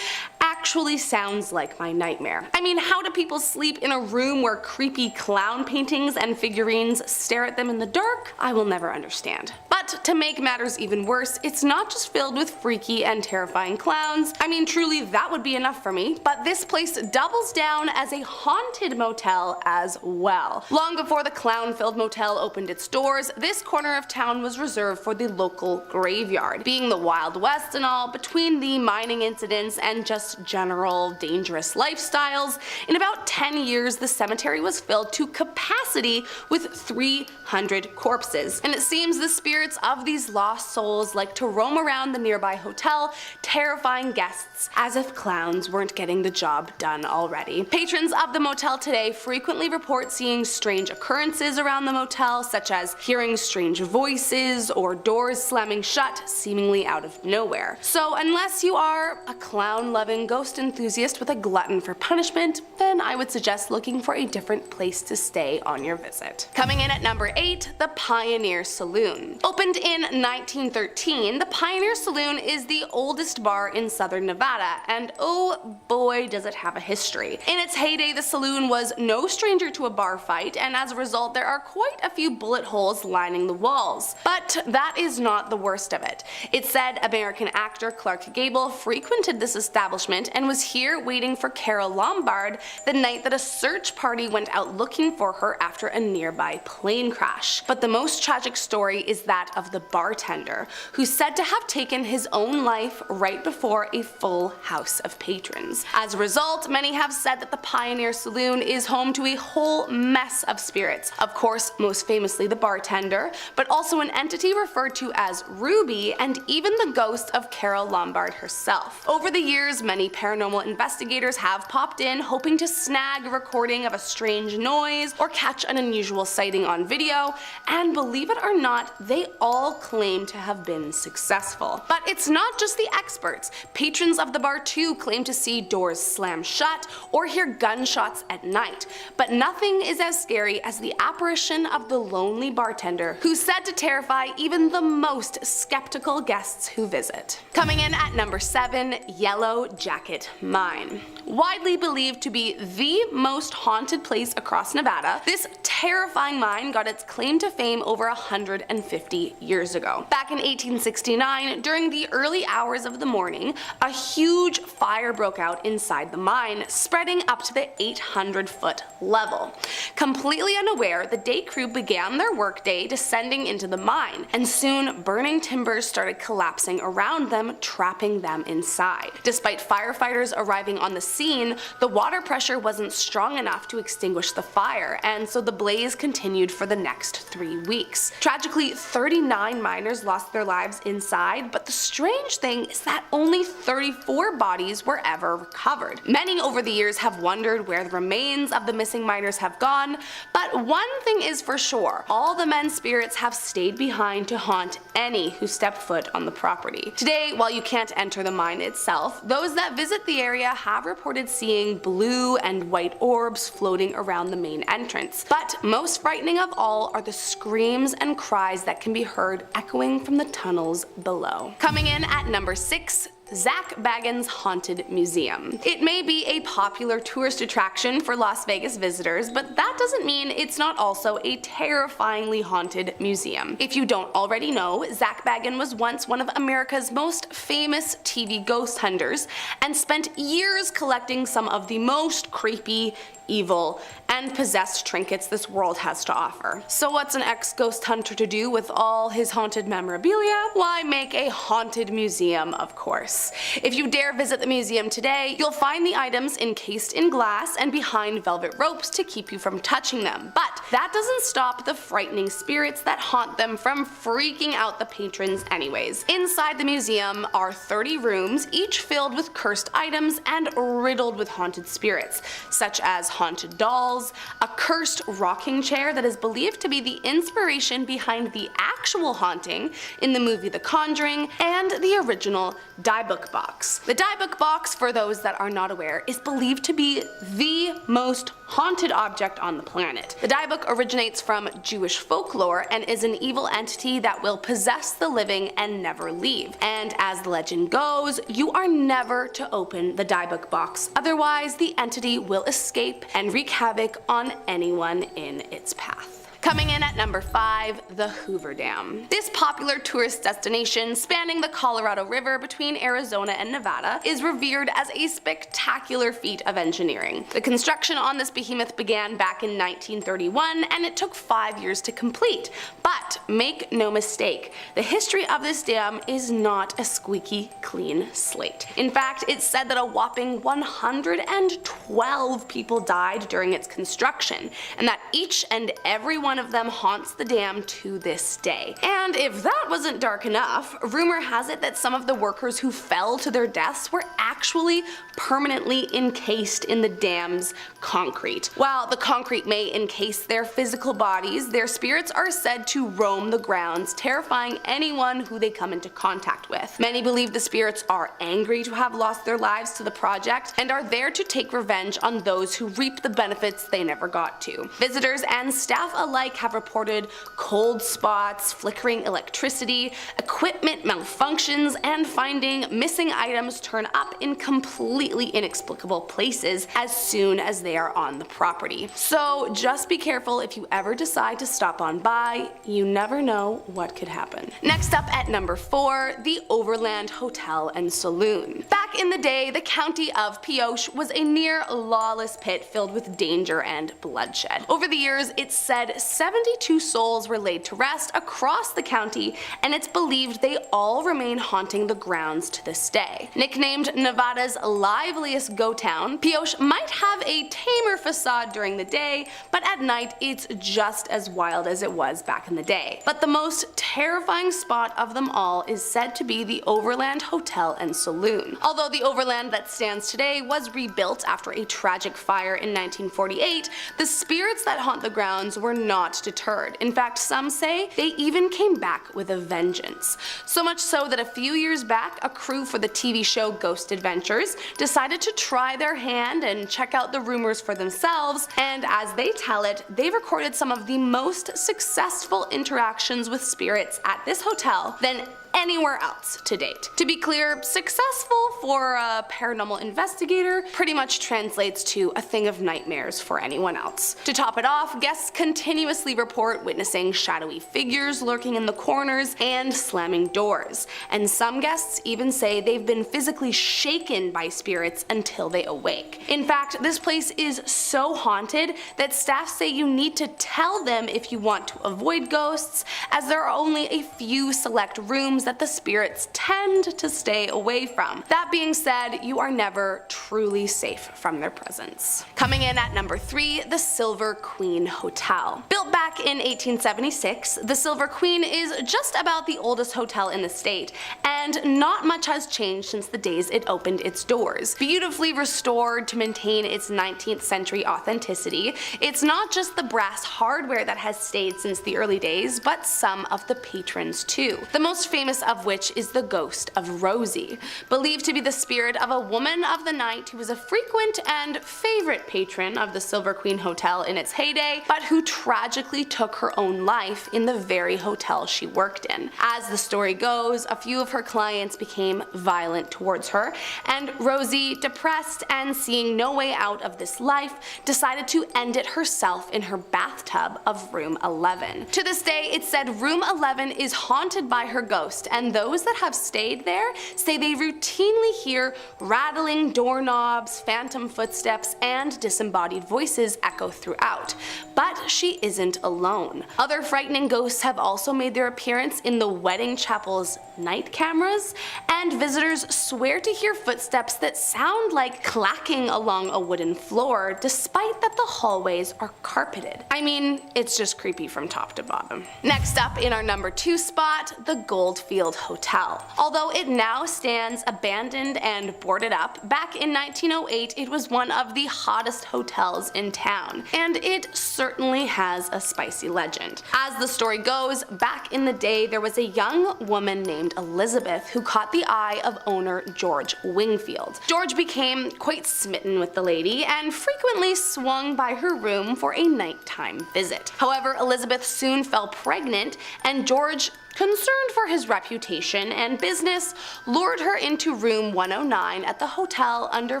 actually sounds like my nightmare. I mean, how do people sleep in a room where creepy clown paintings and figurines stare at them in the dark? I will never understand. But to make matters even worse, it's not just filled with freaky and terrifying clowns. I mean, truly that would be enough for me, but this place doubles down as a haunted motel as well. Long before the clown-filled motel opened its doors, this corner of town was reserved for the local graveyard. Being the Wild West and all, between the mining incidents and just general dangerous lifestyles, in about 10 years the cemetery was filled to capacity with 300 corpses, and it seems the spirits of these lost souls like to roam around the nearby hotel, terrifying guests as if clowns weren't getting the job done already. Patrons of the motel today frequently report seeing strange occurrences around the motel, such as hearing strange voices or doors slamming shut seemingly out of nowhere. So unless you are a clown-loving ghost enthusiast with a glutton for punishment, then I would suggest looking for a different place to stay on your visit. Coming in at number 8, the Pioneer Saloon. Opened in 1913, the Pioneer Saloon is the oldest bar in southern Nevada, and oh boy does it have a history. In its heyday, the saloon was no stranger to a bar fight, and as a result there are quite a few bullet holes lining the walls. But that is not the worst of it. It's said American actor Clark Gable frequented this establishment and was here waiting for Carol Lombard the night that a search party went out looking for her after a nearby plane crash. But the most tragic story is that of the bartender, who's said to have taken his own life right before a full house of patrons. As a result, many have said that the Pioneer Saloon is home to a whole mess of spirits. Of course, most famously the bartender, but also an entity referred to as Ruby, and even the ghost of Carol Lombard herself. Over the years, many paranormal investigators have popped in hoping to snag a recording of a strange noise or catch an unusual sighting on video, and believe it or not, they all claim to have been successful. But it's not just the experts. Patrons of the bar too claim to see doors slam shut or hear gunshots at night, but nothing is as scary as the apparition of the lonely bartender, who's said to terrify even the most skeptical guests who visit. Coming in at number 7, Yellow Jacket Mine. Widely believed to be the most haunted place across Nevada, this terrifying mine got its claim to fame over 150 years ago. Back in 1869, during the early hours of the morning, a huge fire broke out inside the mine, spreading up to the 800-foot level. Completely unaware, the day crew began their workday descending into the mine, and soon burning timbers started collapsing around them, trapping them inside. Despite firefighters arriving on the scene, the water pressure wasn't strong enough to extinguish the fire, and so the blaze continued for the next 3 weeks. Tragically, 39 miners lost their lives inside, but the strange thing is that only 34 bodies were ever recovered. Many over the years have wondered where the remains of the missing miners have gone, but one thing is for sure, all the men's spirits have stayed behind to haunt any who step foot on the property. Today, while you can't enter the mine itself, those that visit the area have reported seeing blue and white orbs floating around the main entrance. But most frightening of all are the screams and cries that can be heard echoing from the tunnels below. Coming in at number 6, Zak Bagans' Haunted Museum. It may be a popular tourist attraction for Las Vegas visitors, but that doesn't mean it's not also a terrifyingly haunted museum. If you don't already know, Zak Bagans was once one of America's most famous TV ghost hunters and spent years collecting some of the most creepy, evil, and possessed trinkets this world has to offer. So what's an ex-ghost hunter to do with all his haunted memorabilia? Why, make a haunted museum, of course. If you dare visit the museum today, you'll find the items encased in glass and behind velvet ropes to keep you from touching them. But that doesn't stop the frightening spirits that haunt them from freaking out the patrons anyways. Inside the museum are 30 rooms, each filled with cursed items and riddled with haunted spirits, such as haunted dolls, a cursed rocking chair that is believed to be the inspiration behind the actual haunting in the movie The Conjuring, and the original die book box. The die book box, for those that are not aware, is believed to be the most haunted object on the planet. The die book originates from Jewish folklore and is an evil entity that will possess the living and never leave. And as the legend goes, you are never to open the die book box, otherwise the entity will escape and wreak havoc on anyone in its path. Coming in at number 5, the Hoover Dam. This popular tourist destination spanning the Colorado River between Arizona and Nevada is revered as a spectacular feat of engineering. The construction on this behemoth began back in 1931 and it took 5 years to complete. But make no mistake, the history of this dam is not a squeaky clean slate. In fact, it's said that a whopping 112 people died during its construction, and that each and every one of them haunts the dam to this day. And if that wasn't dark enough, rumor has it that some of the workers who fell to their deaths were actually permanently encased in the dam's concrete. While the concrete may encase their physical bodies, their spirits are said to roam the grounds, terrifying anyone who they come into contact with. Many believe the spirits are angry to have lost their lives to the project and are there to take revenge on those who reap the benefits they never got to. Visitors and staff alike have reported cold spots, flickering electricity, equipment malfunctions, and finding missing items turn up in completely inexplicable places as soon as they are on the property. So just be careful if you ever decide to stop on by, you never know what could happen. Next up at number 4, the Overland Hotel and Saloon. Back in the day, the county of Pioche was a near lawless pit filled with danger and bloodshed. Over the years, it's said 72 souls were laid to rest across the county, and it's believed they all remain haunting the grounds to this day. Nicknamed Nevada's liveliest ghost town, Pioche might have a tamer facade during the day, but at night it's just as wild as it was back in the day. But the most terrifying spot of them all is said to be the Overland Hotel and Saloon. Although the Overland that stands today was rebuilt after a tragic fire in 1948, the spirits that haunt the grounds were not deterred. In fact, some say they even came back with a vengeance. So much so that a few years back, a crew for the TV show Ghost Adventures decided to try their hand and check out the rumors for themselves, and as they tell it, they recorded some of the most successful interactions with spirits at this hotel than anywhere else to date. To be clear, successful for a paranormal investigator pretty much translates to a thing of nightmares for anyone else. To top it off, guests continuously report witnessing shadowy figures lurking in the corners and slamming doors, and some guests even say they've been physically shaken by spirits until they awake. In fact, this place is so haunted that staff say you need to tell them if you want to avoid ghosts, as there are only a few select rooms that the spirits tend to stay away from. That being said, you are never truly safe from their presence. Coming in at number 3, the Silver Queen Hotel. Built back in 1876, the Silver Queen is just about the oldest hotel in the state, and not much has changed since the days it opened its doors. Beautifully restored to maintain its 19th century authenticity, it's not just the brass hardware that has stayed since the early days, but some of the patrons too. The most famous of which is the ghost of Rosie, believed to be the spirit of a woman of the night who was a frequent and favorite patron of the Silver Queen Hotel in its heyday, but who tragically took her own life in the very hotel she worked in. As the story goes, a few of her clients became violent towards her, and Rosie, depressed and seeing no way out of this life, decided to end it herself in her bathtub of room 11. To this day, it's said room 11 is haunted by her ghost, and those that have stayed there say they routinely hear rattling doorknobs, phantom footsteps, and disembodied voices echo throughout. But she isn't alone. Other frightening ghosts have also made their appearance in the wedding chapel's night cameras, and visitors swear to hear footsteps that sound like clacking along a wooden floor, despite that the hallways are carpeted. I mean, it's just creepy from top to bottom. Next up in our number 2 spot, the Goldfield Hotel. Although it now stands abandoned and boarded up, back in 1908 it was one of the hottest hotels in town, and it certainly has a spicy legend. As the story goes, back in the day there was a young woman named Elizabeth who caught the eye of owner George Wingfield. George became quite smitten with the lady and frequently swung by her room for a nighttime visit. However, Elizabeth soon fell pregnant, and George, concerned for his reputation and business, lured her into room 109 at the hotel under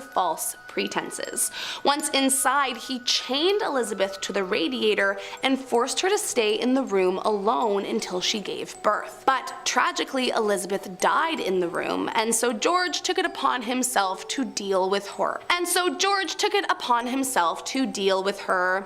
false pretenses. Once inside, he chained Elizabeth to the radiator and forced her to stay in the room alone until she gave birth. But tragically, Elizabeth died in the room, and so George took it upon himself to deal with her.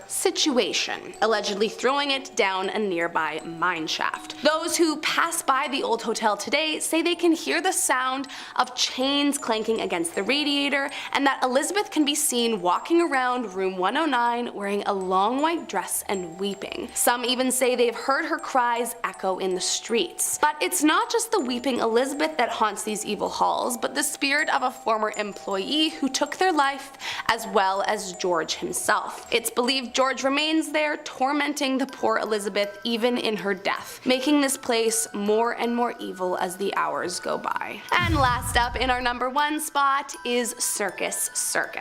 Situation, allegedly throwing it down a nearby mine shaft. Those who pass by the old hotel today say they can hear the sound of chains clanking against the radiator, and that Elizabeth can be seen walking around room 109 wearing a long white dress and weeping. Some even say they've heard her cries echo in the streets. But it's not just the weeping Elizabeth that haunts these evil halls, but the spirit of a former employee who took their life, as well as George himself. It's believed George remains there, tormenting the poor Elizabeth even in her death, making this place more and more evil as the hours go by. And last up in our number 1 spot is Circus Circus.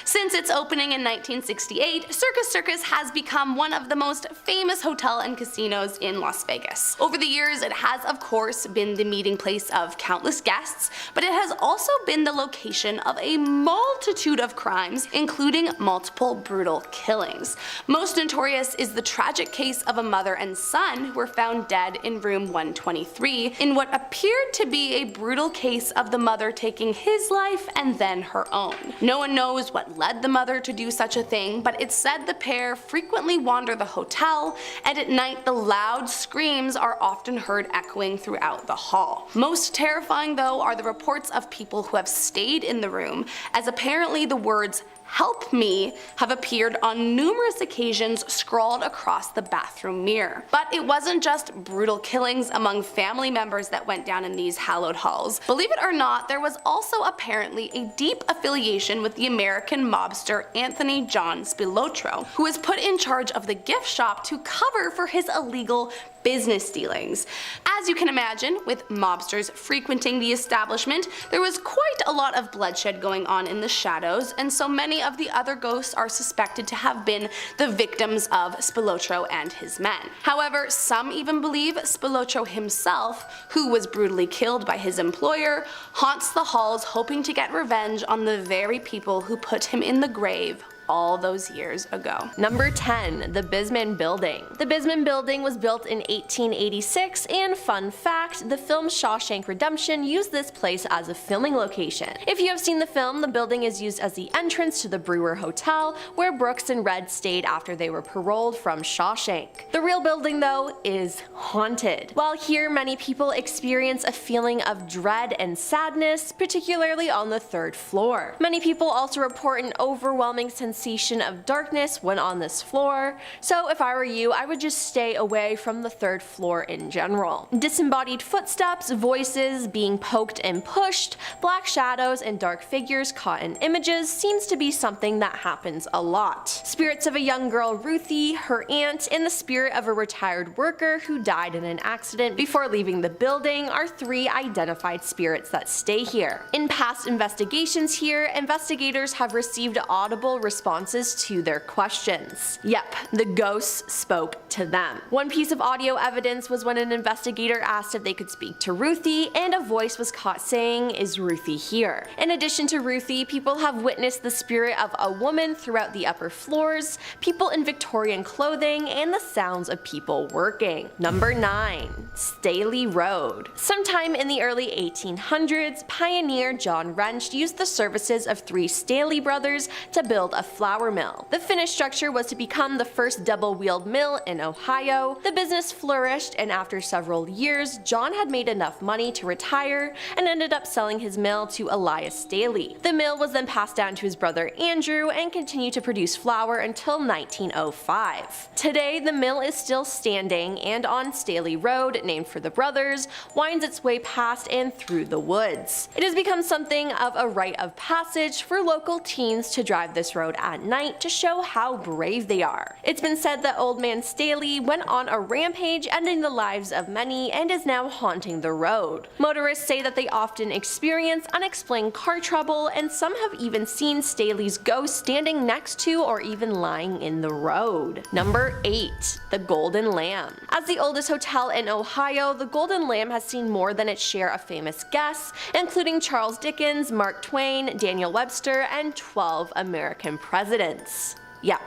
Since its opening in 1968, Circus Circus has become one of the most famous hotel and casinos in Las Vegas. Over the years, it has of course been the meeting place of countless guests, but it has also been the location of a multitude of crimes, including multiple brutal killings. Most notorious is the tragic case of a mother and son who were found dead in room 123 in what appeared to be a brutal case of the mother taking his life and then her own. No one knows what led the mother to do such a thing, but it's said the pair frequently wander the hotel, and at night the loud screams are often heard echoing throughout the hall. Most terrifying though are the reports of people who have stayed in the room, as apparently the words "Help me" have appeared on numerous occasions scrawled across the bathroom mirror. But it wasn't just brutal killings among family members that went down in these hallowed halls. Believe it or not, there was also apparently a deep affiliation with the American mobster Anthony John Spilotro, who was put in charge of the gift shop to cover for his illegal business dealings. As you can imagine, with mobsters frequenting the establishment, there was quite a lot of bloodshed going on in the shadows, and so many of the other ghosts are suspected to have been the victims of Spilotro and his men. However, some even believe Spilotro himself, who was brutally killed by his employer, haunts the halls hoping to get revenge on the very people who put him in the grave all those years ago. Number 10. The Bisman Building. The Bisman Building was built in 1886, and fun fact, the film Shawshank Redemption used this place as a filming location. If you have seen the film, the building is used as the entrance to the Brewer Hotel, where Brooks and Red stayed after they were paroled from Shawshank. The real building, though, is haunted. While here many people experience a feeling of dread and sadness, particularly on the 3rd floor. Many people also report an overwhelming sensation of darkness when on this floor, so if I were you, I would just stay away from the 3rd floor in general. Disembodied footsteps, voices, being poked and pushed, black shadows, and dark figures caught in images seems to be something that happens a lot. Spirits of a young girl Ruthie, her aunt, and the spirit of a retired worker who died in an accident before leaving the building are 3 identified spirits that stay here. In past investigations here, investigators have received audible responses to their questions. Yep, the ghosts spoke to them. One piece of audio evidence was when an investigator asked if they could speak to Ruthie, and a voice was caught saying, "Is Ruthie here?" In addition to Ruthie, people have witnessed the spirit of a woman throughout the upper floors, people in Victorian clothing, and the sounds of people working. Number 9. Staley Road. Sometime in the early 1800s, pioneer John Wrench used the services of 3 Staley brothers to build a flour mill. The finished structure was to become the first double-wheeled mill in Ohio. The business flourished, and after several years, John had made enough money to retire and ended up selling his mill to Elias Staley. The mill was then passed down to his brother Andrew and continued to produce flour until 1905. Today, the mill is still standing, and on Staley Road, named for the brothers, winds its way past and through the woods. It has become something of a rite of passage for local teens to drive this road at night to show how brave they are. It's been said that Old Man Staley went on a rampage, ending the lives of many, and is now haunting the road. Motorists say that they often experience unexplained car trouble, and some have even seen Staley's ghost standing next to or even lying in the road. Number 8. The Golden Lamb. As the oldest hotel in Ohio, the Golden Lamb has seen more than its share of famous guests, including Charles Dickens, Mark Twain, Daniel Webster, and 12 American presidents. Yeah.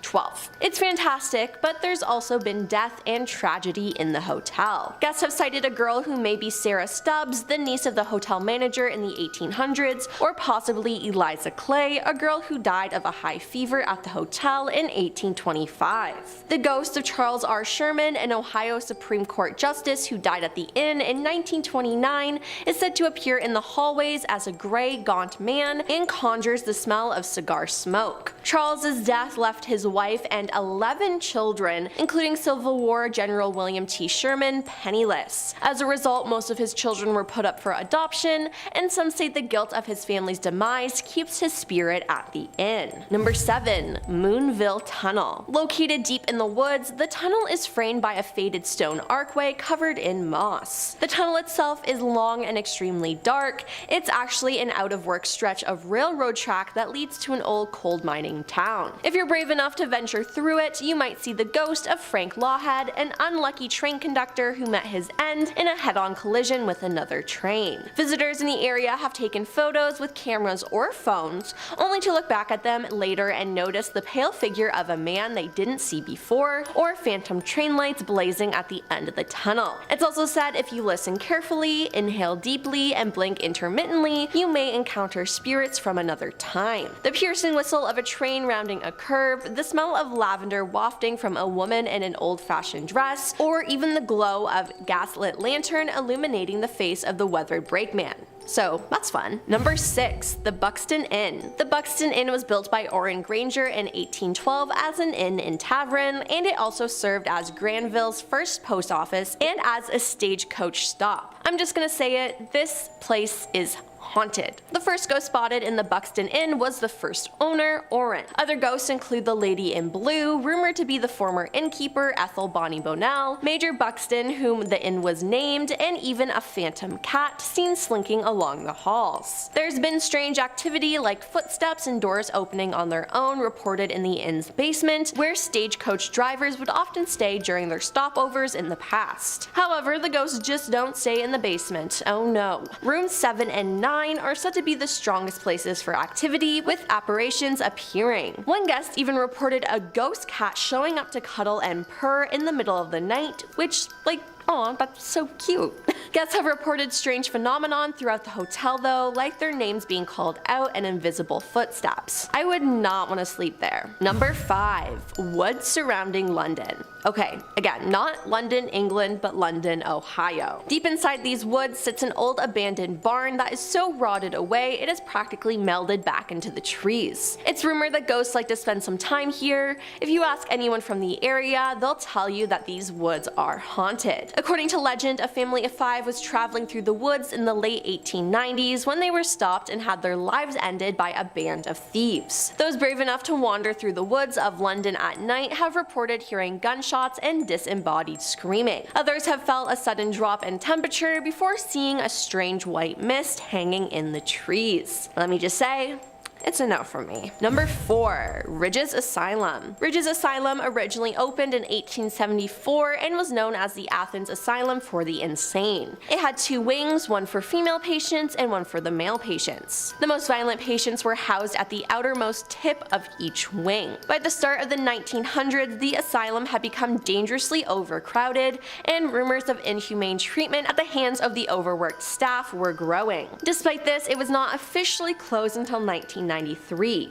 12. It's fantastic, but there's also been death and tragedy in the hotel. Guests have cited a girl who may be Sarah Stubbs, the niece of the hotel manager in the 1800s, or possibly Eliza Clay, a girl who died of a high fever at the hotel in 1825. The ghost of Charles R. Sherman, an Ohio Supreme Court justice who died at the inn in 1929, is said to appear in the hallways as a gray, gaunt man and conjures the smell of cigar smoke. Charles's death left his wife and 11 children, including Civil War General William T. Sherman, penniless. As a result, most of his children were put up for adoption, and some say the guilt of his family's demise keeps his spirit at the inn. Number 7. Moonville Tunnel. Located deep in the woods, the tunnel is framed by a faded stone archway covered in moss. The tunnel itself is long and extremely dark. It's actually an out-of-work stretch of railroad track that leads to an old coal mining town. If you're brave enough to venture through it, you might see the ghost of Frank Lawhead, an unlucky train conductor who met his end in a head-on collision with another train. Visitors in the area have taken photos with cameras or phones, only to look back at them later and notice the pale figure of a man they didn't see before, or phantom train lights blazing at the end of the tunnel. It's also said if you listen carefully, inhale deeply, and blink intermittently, you may encounter spirits from another time. The piercing whistle of a train rounding a curve, the smell of lavender wafting from a woman in an old-fashioned dress, or even the glow of gaslit lantern illuminating the face of the weathered brakeman. So that's fun. Number 6. The Buxton Inn. The Buxton Inn was built by Orrin Granger in 1812 as an inn and tavern, and it also served as Granville's first post office and as a stagecoach stop. I'm just gonna say it, this place is haunted. The first ghost spotted in the Buxton Inn was the first owner, Orrin. Other ghosts include the Lady in Blue, rumored to be the former innkeeper Ethel Bonnie Bonnell, Major Buxton, whom the inn was named, and even a phantom cat seen slinking along the halls. There's been strange activity like footsteps and doors opening on their own reported in the inn's basement, where stagecoach drivers would often stay during their stopovers in the past. However, the ghosts just don't stay in the basement. Oh no. Rooms 7 and 9 9 are said to be the strongest places for activity, with apparitions appearing. One guest even reported a ghost cat showing up to cuddle and purr in the middle of the night, which, like, aw, that's so cute. Guests have reported strange phenomenon throughout the hotel though, like their names being called out and invisible footsteps. I would not want to sleep there. Number 5. Woods surrounding London. Okay, again, not London, England, but London, Ohio. Deep inside these woods sits an old abandoned barn that is so rotted away it is practically melded back into the trees. It's rumored that ghosts like to spend some time here. If you ask anyone from the area, they'll tell you that these woods are haunted. According to legend, a family of 5 was traveling through the woods in the late 1890s when they were stopped and had their lives ended by a band of thieves. Those brave enough to wander through the woods of London at night have reported hearing gunshots and disembodied screaming. Others have felt a sudden drop in temperature before seeing a strange white mist hanging in the trees. Let me just say, it's a no for me. Number 4. Ridge's Asylum. Ridge's Asylum originally opened in 1874 and was known as the Athens Asylum for the Insane. It had 2 wings, one for female patients and one for the male patients. The most violent patients were housed at the outermost tip of each wing. By the start of the 1900s, the asylum had become dangerously overcrowded, and rumors of inhumane treatment at the hands of the overworked staff were growing. Despite this, it was not officially closed until 1993.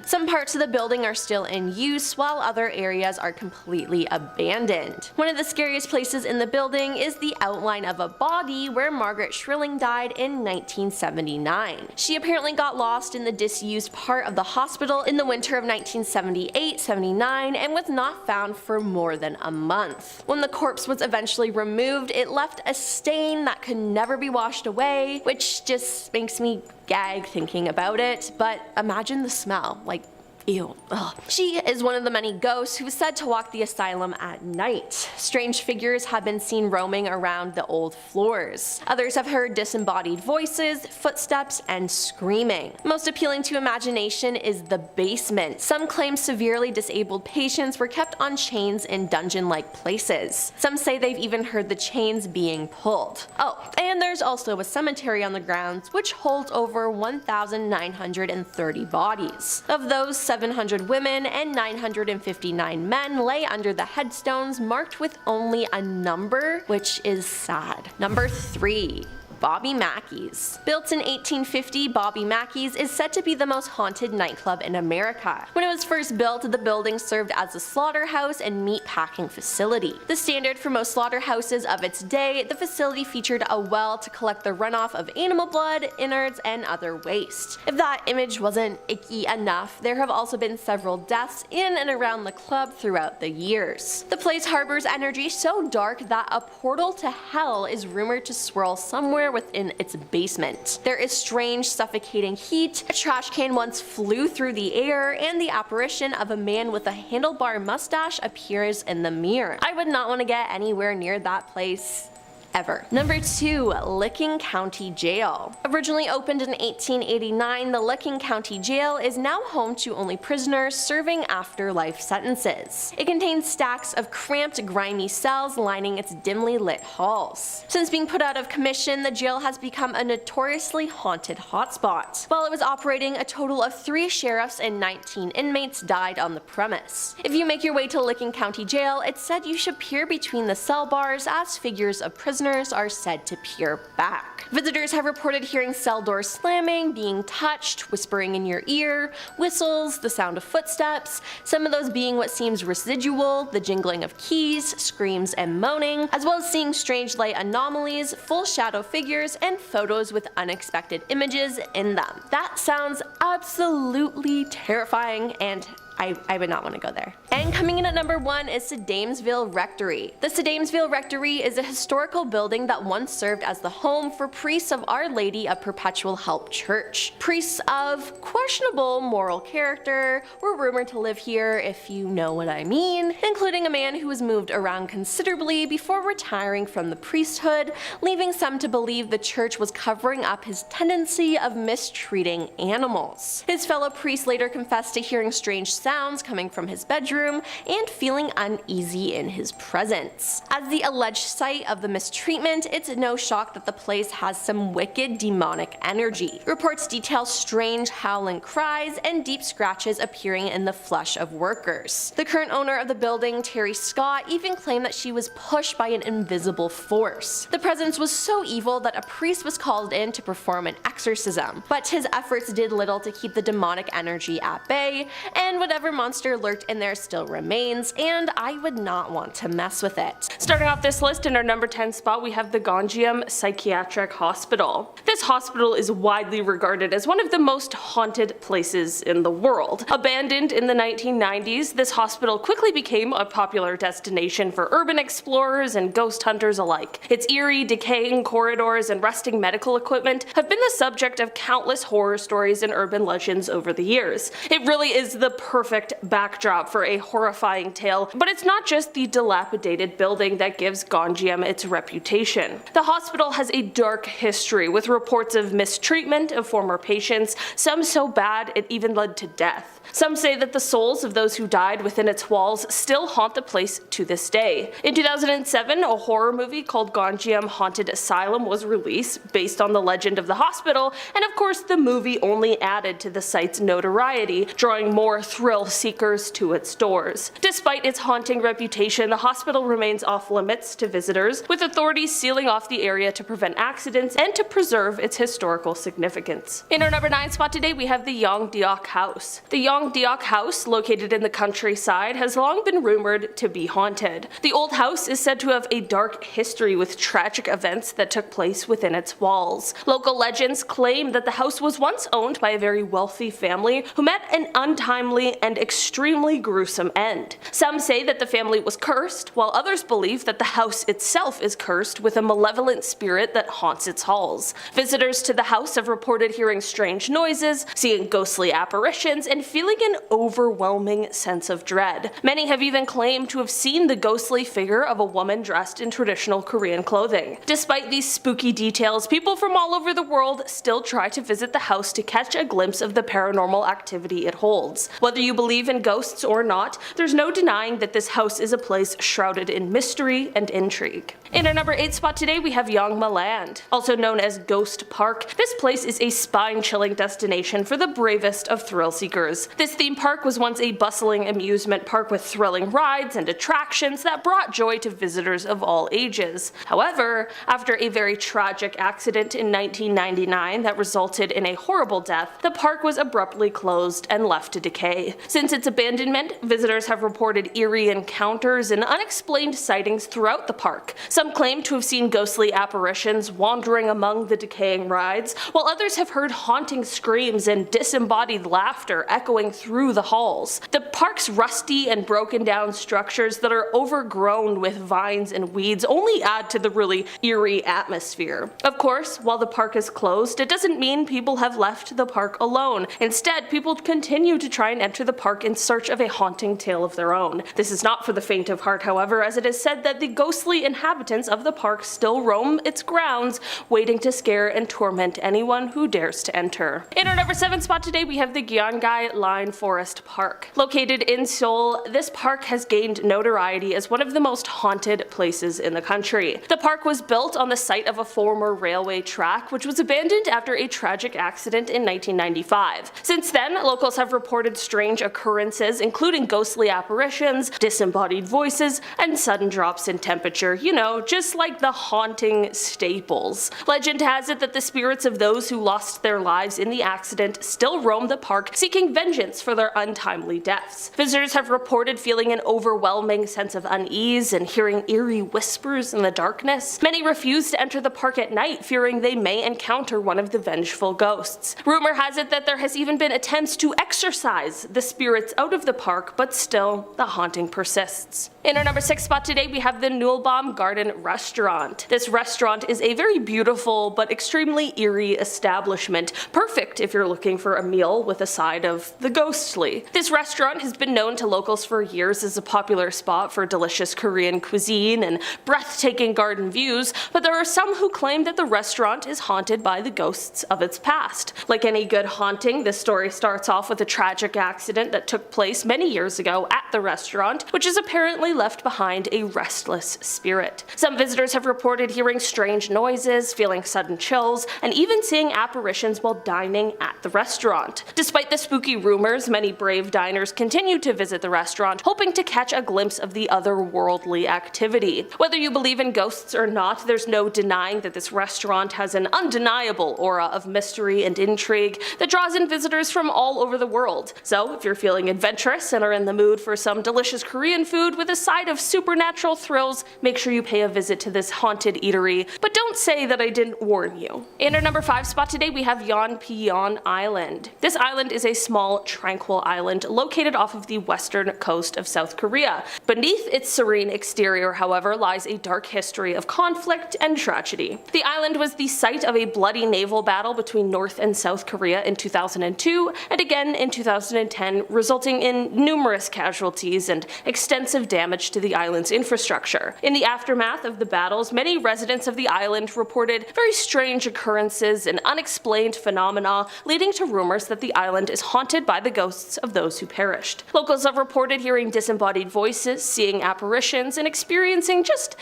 Some parts of the building are still in use, while other areas are completely abandoned. One of the scariest places in the building is the outline of a body where Margaret Shrilling died in 1979. She apparently got lost in the disused part of the hospital in the winter of 1978-79 and was not found for more than a month. When the corpse was eventually removed, it left a stain that could never be washed away, which just makes me gag thinking about it, but imagine the smell, like, ew. Ugh. She is one of the many ghosts who is said to walk the asylum at night. Strange figures have been seen roaming around the old floors. Others have heard disembodied voices, footsteps, and screaming. Most appealing to imagination is the basement. Some claim severely disabled patients were kept on chains in dungeon-like places. Some say they've even heard the chains being pulled. Oh, and there's also a cemetery on the grounds which holds over 1,930 bodies. Of those, 700 women and 959 men lay under the headstones marked with only a number, which is sad. Number 3. Bobby Mackey's. Built in 1850, Bobby Mackey's is said to be the most haunted nightclub in America. When it was first built, the building served as a slaughterhouse and meat packing facility. The standard for most slaughterhouses of its day, the facility featured a well to collect the runoff of animal blood, innards, and other waste. If that image wasn't icky enough, there have also been several deaths in and around the club throughout the years. The place harbors energy so dark that a portal to hell is rumored to swirl somewhere within its basement. There is strange, suffocating heat, a trash can once flew through the air, and the apparition of a man with a handlebar mustache appears in the mirror. I would not want to get anywhere near that place ever. Number 2. Licking County Jail. Originally opened in 1889, the Licking County Jail is now home to only prisoners serving afterlife sentences. It contains stacks of cramped, grimy cells lining its dimly lit halls. Since being put out of commission, the jail has become a notoriously haunted hotspot. While it was operating, a total of 3 sheriffs and 19 inmates died on the premise. If you make your way to Licking County Jail, it's said you should peer between the cell bars as figures of prisoners are said to peer back. Visitors have reported hearing cell doors slamming, being touched, whispering in your ear, whistles, the sound of footsteps, some of those being what seems residual, the jingling of keys, screams, and moaning, as well as seeing strange light anomalies, full shadow figures, and photos with unexpected images in them. That sounds absolutely terrifying, and I would not want to go there. And coming in at number 1 is Sedamsville Rectory. The Sedamsville Rectory is a historical building that once served as the home for priests of Our Lady of Perpetual Help Church. Priests of questionable moral character were rumored to live here, if you know what I mean, including a man who was moved around considerably before retiring from the priesthood, leaving some to believe the church was covering up his tendency of mistreating animals. His fellow priests later confessed to hearing strange sounds coming from his bedroom and feeling uneasy in his presence. As the alleged site of the mistreatment, it's no shock that the place has some wicked demonic energy. Reports detail strange howling cries and deep scratches appearing in the flesh of workers. The current owner of the building, Terry Scott, even claimed that she was pushed by an invisible force. The presence was so evil that a priest was called in to perform an exorcism, but his efforts did little to keep the demonic energy at bay, and whatever monster lurked in there still remains, and I would not want to mess with it. Starting off this list, in our number 10 spot, we have the Ganjiam Psychiatric Hospital. This hospital is widely regarded as one of the most haunted places in the world. Abandoned in the 1990s, this hospital quickly became a popular destination for urban explorers and ghost hunters alike. Its eerie, decaying corridors and rusting medical equipment have been the subject of countless horror stories and urban legends over the years. It really is the perfect backdrop for a horrifying tale, but it's not just the dilapidated building that gives Ganjiam its reputation. The hospital has a dark history with reports of mistreatment of former patients, some so bad it even led to death. Some say that the souls of those who died within its walls still haunt the place to this day. In 2007, a horror movie called Ganjiam Haunted Asylum was released based on the legend of the hospital, and of course the movie only added to the site's notoriety, drawing more thrill seekers to its doors. Despite its haunting reputation, the hospital remains off limits to visitors, with authorities sealing off the area to prevent accidents and to preserve its historical significance. In our number 9 spot today, we have the Yongdeok House. The Yongdeok House, located in the countryside, has long been rumored to be haunted. The old house is said to have a dark history with tragic events that took place within its walls. Local legends claim that the house was once owned by a very wealthy family who met an untimely and extremely gruesome end. Some say that the family was cursed, while others believe that the house itself is cursed with a malevolent spirit that haunts its halls. Visitors to the house have reported hearing strange noises, seeing ghostly apparitions, and feeling an overwhelming sense of dread. Many have even claimed to have seen the ghostly figure of a woman dressed in traditional Korean clothing. Despite these spooky details, people from all over the world still try to visit the house to catch a glimpse of the paranormal activity it holds. Whether you believe in ghosts or not, there's no denying that this house is a place shrouded in mystery and intrigue. In our number 8 spot today, we have Yongma Land. Also known as Ghost Park, this place is a spine-chilling destination for the bravest of thrill seekers. This theme park was once a bustling amusement park with thrilling rides and attractions that brought joy to visitors of all ages. However, after a very tragic accident in 1999 that resulted in a horrible death, the park was abruptly closed and left to decay. Since its abandonment, visitors have reported eerie encounters and unexplained sightings throughout the park. Some claim to have seen ghostly apparitions wandering among the decaying rides, while others have heard haunting screams and disembodied laughter echoing through the halls. The park's rusty and broken down structures that are overgrown with vines and weeds only add to the really eerie atmosphere. Of course, while the park is closed, it doesn't mean people have left the park alone. Instead, people continue to try and enter the park in search of a haunting tale of their own. This is not for the faint of heart, however, as it is said that the ghostly inhabitants of the park still roam its grounds, waiting to scare and torment anyone who dares to enter. In our number 7 spot today, we have the Gyeongai Line Forest Park. Located in Seoul, this park has gained notoriety as one of the most haunted places in the country. The park was built on the site of a former railway track, which was abandoned after a tragic accident in 1995. Since then, locals have reported strange occurrences, including ghostly apparitions, disembodied voices, and sudden drops in temperature, you know, just like the haunting staples. Legend has it that the spirits of those who lost their lives in the accident still roam the park, seeking vengeance for their untimely deaths. Visitors have reported feeling an overwhelming sense of unease and hearing eerie whispers in the darkness. Many refuse to enter the park at night, fearing they may encounter one of the vengeful ghosts. Rumor has it that there has even been attempts to exorcise the spirits out of the park, but still, the haunting persists. In our number 6 spot today, we have the Nulbom Garden Restaurant. This restaurant is a very beautiful but extremely eerie establishment, perfect if you're looking for a meal with a side of the ghostly. This restaurant has been known to locals for years as a popular spot for delicious Korean cuisine and breathtaking garden views, but there are some who claim that the restaurant is haunted by the ghosts of its past. Like any good haunting, this story starts off with a tragic accident accident that took place many years ago at the restaurant, which has apparently left behind a restless spirit. Some visitors have reported hearing strange noises, feeling sudden chills, and even seeing apparitions while dining at the restaurant. Despite the spooky rumors, many brave diners continue to visit the restaurant, hoping to catch a glimpse of the otherworldly activity. Whether you believe in ghosts or not, there's no denying that this restaurant has an undeniable aura of mystery and intrigue that draws in visitors from all over the world. So if you're feeling adventurous and are in the mood for some delicious Korean food with a side of supernatural thrills, make sure you pay a visit to this haunted eatery, but don't say that I didn't warn you. In our number 5 spot today, we have Yeonpyeon Island. This island is a small, tranquil island located off of the western coast of South Korea. Beneath its serene exterior, however, lies a dark history of conflict and tragedy. The island was the site of a bloody naval battle between North and South Korea in 2002 and again in 2010, resulting in numerous casualties and extensive damage to the island's infrastructure. In the aftermath of the battles, many residents of the island reported very strange occurrences and unexplained phenomena, leading to rumors that the island is haunted by the ghosts of those who perished. Locals have reported hearing disembodied voices, seeing apparitions, and experiencing just,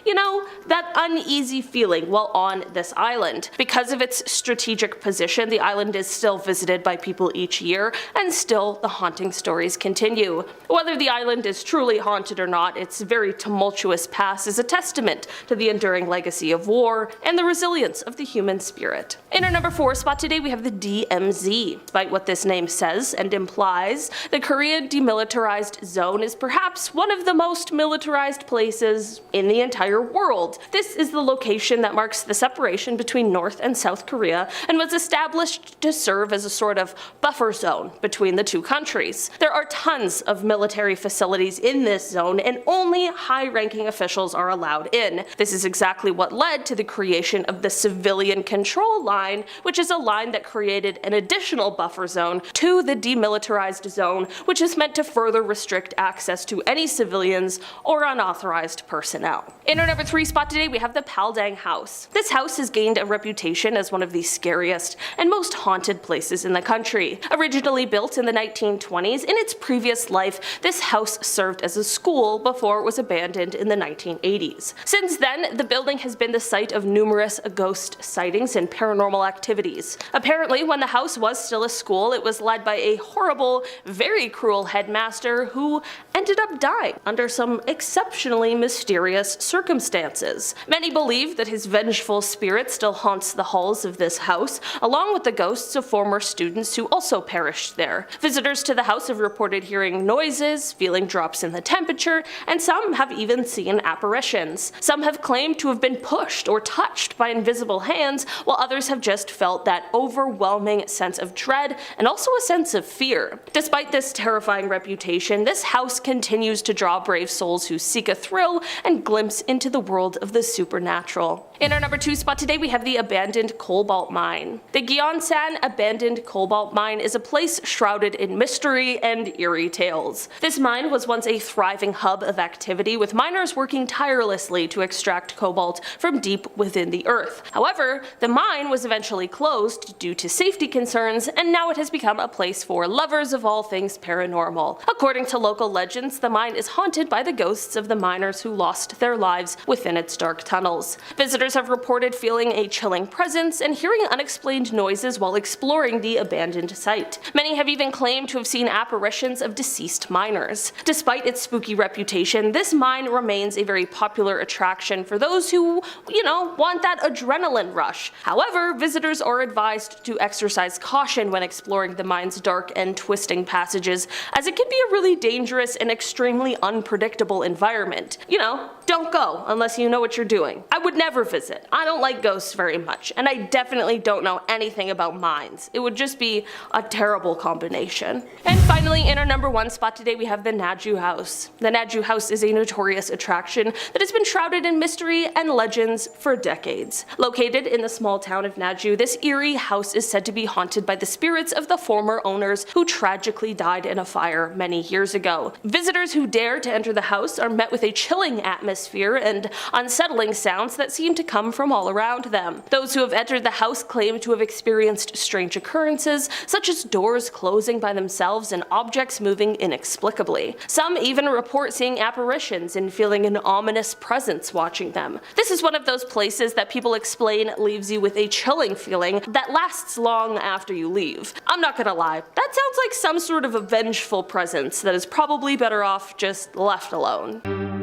that uneasy feeling while on this island. Because of its strategic position, the island is still visited by people each year, and still the haunting stories continue. Whether the island is truly haunted or not, its very tumultuous past is a testament to the enduring legacy of war and the resilience of the human spirit. In our number 4 spot today, we have the DMZ. Despite what this name says and implies, the Korean Demilitarized Zone is perhaps one of the most militarized places in the entire world. This is the location that marks the separation between North and South Korea and was established to serve as a sort of buffer zone between the two countries. There are tons of military facilities in this zone, and only high-ranking officials are allowed in. This is exactly what led to the creation of the Civilian Control Line, which is a line that created an additional buffer zone to the Demilitarized Zone, which is meant to further restrict access to any civilians or unauthorized personnel. In our number 3 spot today, we have the Paldang House. This house has gained a reputation as one of the scariest and most haunted places in the country. Originally built in the 1920s, in its previous life, this house served as a school before it was abandoned in the 1980s. Since then, the building has been the site of numerous ghost sightings and paranormal activities. Apparently, when the house was still a school, it was led by a horrible, very cruel headmaster who ended up dying under some exceptionally mysterious circumstances. Many believe that his vengeful spirit still haunts the halls of this house, along with the ghosts of former students who also perished there. Visitors to the house have reported hearing noises, feeling drops in the temperature, and some have even seen apparitions. Some have claimed to have been pushed or touched by invisible hands, while others have just felt that overwhelming sense of dread and also a sense of fear. Despite this terrifying reputation, this house continues to draw brave souls who seek a thrill and glimpse into the world of the supernatural. In our number 2 spot today, we have the abandoned cobalt mine. The Gyeongsan Abandoned Cobalt Mine is a place shrouded in mystery and eerie tales. This mine was once a thriving hub of activity, with miners working tirelessly to extract cobalt from deep within the earth. However, the mine was eventually closed due to safety concerns, and now it has become a place for lovers of all things paranormal. According to local legends, the mine is haunted by the ghosts of the miners who lost their lives within its dark tunnels. Visitors have reported feeling a chilling presence and hearing unexplained noises while exploring the abandoned site. Many have even claimed to have seen apparitions of deceased miners. Despite its spooky reputation, this mine remains a very popular attraction for those who, want that adrenaline rush. However, visitors are advised to exercise caution when exploring the mine's dark and twisting passages, as it can be a really dangerous and extremely unpredictable environment. Don't go unless you know what you're doing. I would never visit. I don't like ghosts very much, and I definitely don't know anything about mines. It would just be a terrible combination. And finally, in our number 1 spot today, we have the Naju House. The Naju House is a notorious attraction that has been shrouded in mystery and legends for decades. Located in the small town of Naju, this eerie house is said to be haunted by the spirits of the former owners who tragically died in a fire many years ago. Visitors who dare to enter the house are met with a chilling atmosphere and unsettling sounds that seem to come from all around them. Those who have entered the house claim to have experienced strange occurrences, such as doors closing by themselves themselves and objects moving inexplicably. Some even report seeing apparitions and feeling an ominous presence watching them. This is one of those places that people explain leaves you with a chilling feeling that lasts long after you leave. I'm not gonna lie, that sounds like some sort of a vengeful presence that is probably better off just left alone.